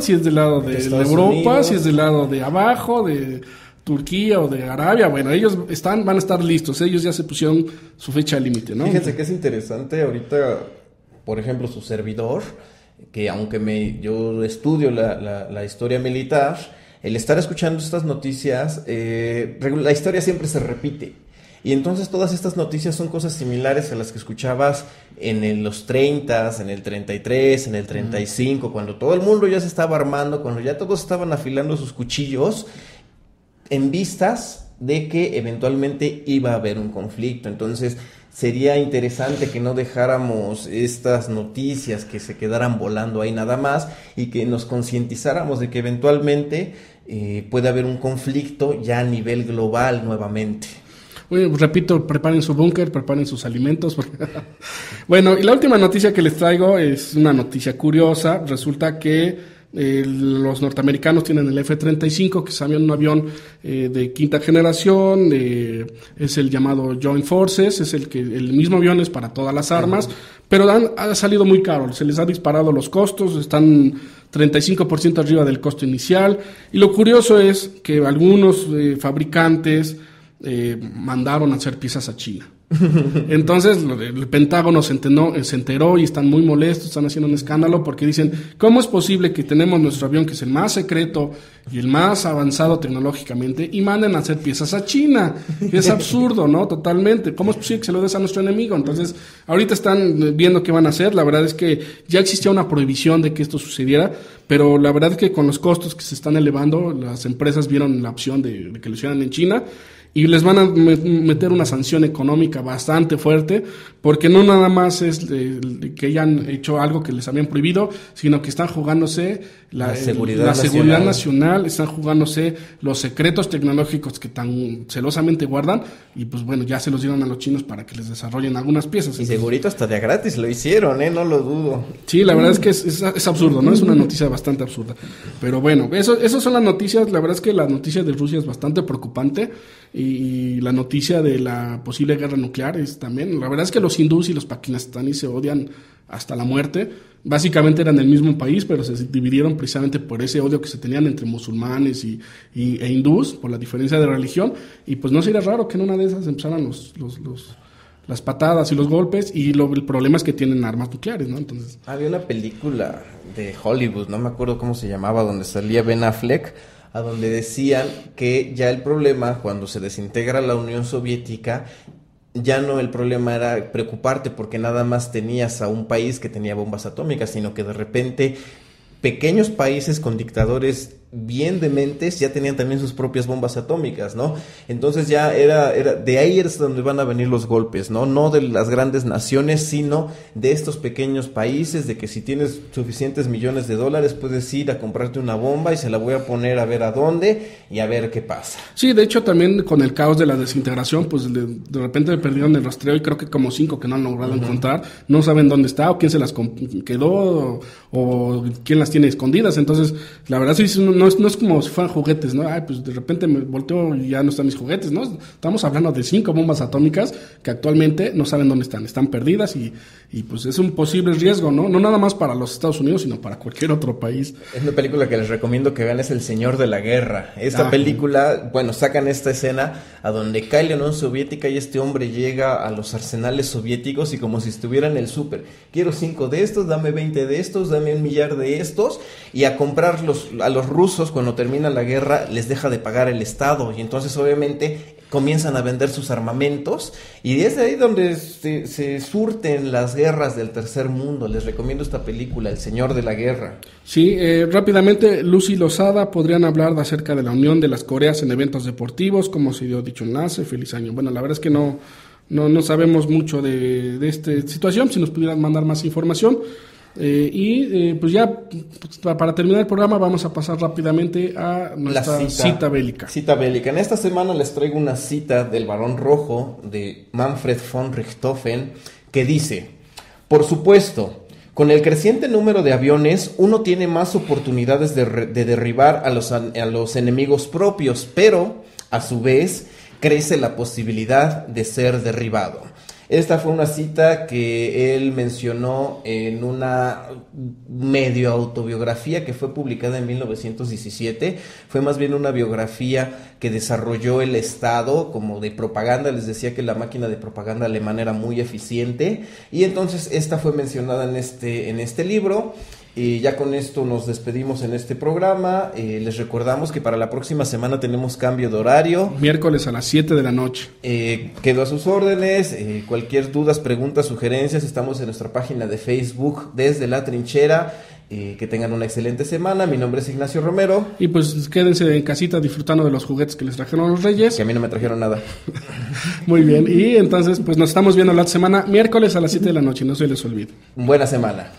si es del lado de Europa, Unidos, si es del lado de abajo, de Turquía o de Arabia, bueno, ellos van a estar listos, ellos ya se pusieron su fecha límite, ¿no? Fíjense que es interesante ahorita, por ejemplo, su servidor, que aunque yo estudio la historia militar, el estar escuchando estas noticias, la historia siempre se repite. Y entonces todas estas noticias son cosas similares a las que escuchabas en los 30, en el 33, en el 35, cuando todo el mundo ya se estaba armando, cuando ya todos estaban afilando sus cuchillos en vistas de que eventualmente iba a haber un conflicto. Entonces sería interesante que no dejáramos estas noticias que se quedaran volando ahí nada más y que nos concientizáramos de que eventualmente puede haber un conflicto ya a nivel global nuevamente. Bueno, repito, preparen su búnker, preparen sus alimentos. Bueno, y la última noticia que les traigo es una noticia curiosa. Resulta que los norteamericanos tienen el F-35, que es un avión de quinta generación, es el llamado Joint Forces, es el mismo avión es para todas las armas, pero ha salido muy caro, se les ha disparado los costos, están 35% arriba del costo inicial, y lo curioso es que algunos fabricantes mandaron a hacer piezas a China. Entonces el Pentágono se enteró y están muy molestos, están haciendo un escándalo porque dicen, ¿cómo es posible que tenemos nuestro avión que es el más secreto y el más avanzado tecnológicamente y manden a hacer piezas a China? Es absurdo, ¿no? Totalmente. ¿Cómo es posible que se lo des a nuestro enemigo? Entonces ahorita están viendo qué van a hacer. La verdad es que ya existía una prohibición de que esto sucediera, pero la verdad es que con los costos que se están elevando, las empresas vieron la opción de que lo hicieran en China. Y les van a meter una sanción económica bastante fuerte, porque no nada más es que hayan hecho algo que les habían prohibido, sino que están jugándose la seguridad nacional, están jugándose los secretos tecnológicos que tan celosamente guardan, y pues bueno, ya se los dieron a los chinos para que les desarrollen algunas piezas. Y segurito hasta de a gratis lo hicieron, no lo dudo. Sí, la verdad es que es absurdo, ¿no? Es una noticia bastante absurda. Pero bueno, eso son las noticias. La verdad es que la noticia de Rusia es bastante preocupante, y la noticia de la posible guerra nuclear es también. La verdad es que los hindús y los pakistaníes se odian hasta la muerte. Básicamente eran del mismo país, pero se dividieron precisamente por ese odio que se tenían entre musulmanes e hindús, por la diferencia de religión. Y pues no sería raro que en una de esas empezaran las patadas y los golpes, y el problema es que tienen armas nucleares, ¿no? Entonces, había una película de Hollywood, no me acuerdo cómo se llamaba, donde salía Ben Affleck, a donde decían que ya el problema cuando se desintegra la Unión Soviética, ya no el problema era preocuparte porque nada más tenías a un país que tenía bombas atómicas, sino que de repente pequeños países con dictadores bien dementes ya tenían también sus propias bombas atómicas, ¿no? Entonces ya era de ahí es donde van a venir los golpes, no de las grandes naciones, sino de estos pequeños países, de que si tienes suficientes millones de dólares puedes ir a comprarte una bomba y se la voy a poner a ver a dónde y a ver qué pasa. Sí, de hecho también con el caos de la desintegración, pues de repente perdieron el rastreo, y creo que como 5 que no han logrado encontrar, no saben dónde está o quién se las quedó o quién las tiene escondidas. Entonces la verdad sí no es como si fueran juguetes, ¿no? Pues de repente me volteo y ya no están mis juguetes, ¿no? Estamos hablando de 5 bombas atómicas que actualmente no saben dónde están perdidas, y pues es un posible riesgo, ¿no? No nada más para los Estados Unidos, sino para cualquier otro país. Es una película que les recomiendo que vean, es El Señor de la Guerra. Esta película, bueno, sacan esta escena a donde cae la Unión Soviética y este hombre llega a los arsenales soviéticos y como si estuviera en el súper, quiero 5 de estos, dame 20 de estos, dame 1 millar de estos, y a comprarlos a los rusos. Cuando termina la guerra les deja de pagar el Estado, y entonces obviamente comienzan a vender sus armamentos y es de ahí donde se surten las guerras del tercer mundo. Les recomiendo esta película, El Señor de la Guerra. Sí, rápidamente, Lucy Lozada podrían hablar acerca de la unión de las Coreas en eventos deportivos, como se dio dicho enlace, feliz año. Bueno, la verdad es que no sabemos mucho de esta situación, si nos pudieran mandar más información. Pues ya, para terminar el programa, vamos a pasar rápidamente a nuestra cita bélica. Cita bélica. En esta semana les traigo una cita del Barón Rojo de Manfred von Richthofen que dice: por supuesto, con el creciente número de aviones, uno tiene más oportunidades de derribar a los enemigos propios, pero a su vez crece la posibilidad de ser derribado. Esta fue una cita que él mencionó en una medio autobiografía que fue publicada en 1917. Fue más bien una biografía que desarrolló el Estado como de propaganda. Les decía que la máquina de propaganda alemana era muy eficiente y entonces esta fue mencionada en este libro. Y ya con esto nos despedimos en este programa. Les recordamos que para la próxima semana tenemos cambio de horario. Miércoles a las 7 de la noche. Quedo a sus órdenes. Cualquier dudas, preguntas, sugerencias, estamos en nuestra página de Facebook Desde la Trinchera. Que tengan una excelente semana. Mi nombre es Ignacio Romero. Y pues quédense en casita disfrutando de los juguetes que les trajeron los Reyes. Que a mí no me trajeron nada. Muy bien. Y entonces pues nos estamos viendo la semana miércoles a las 7 de la noche. No se les olvide. Buena semana.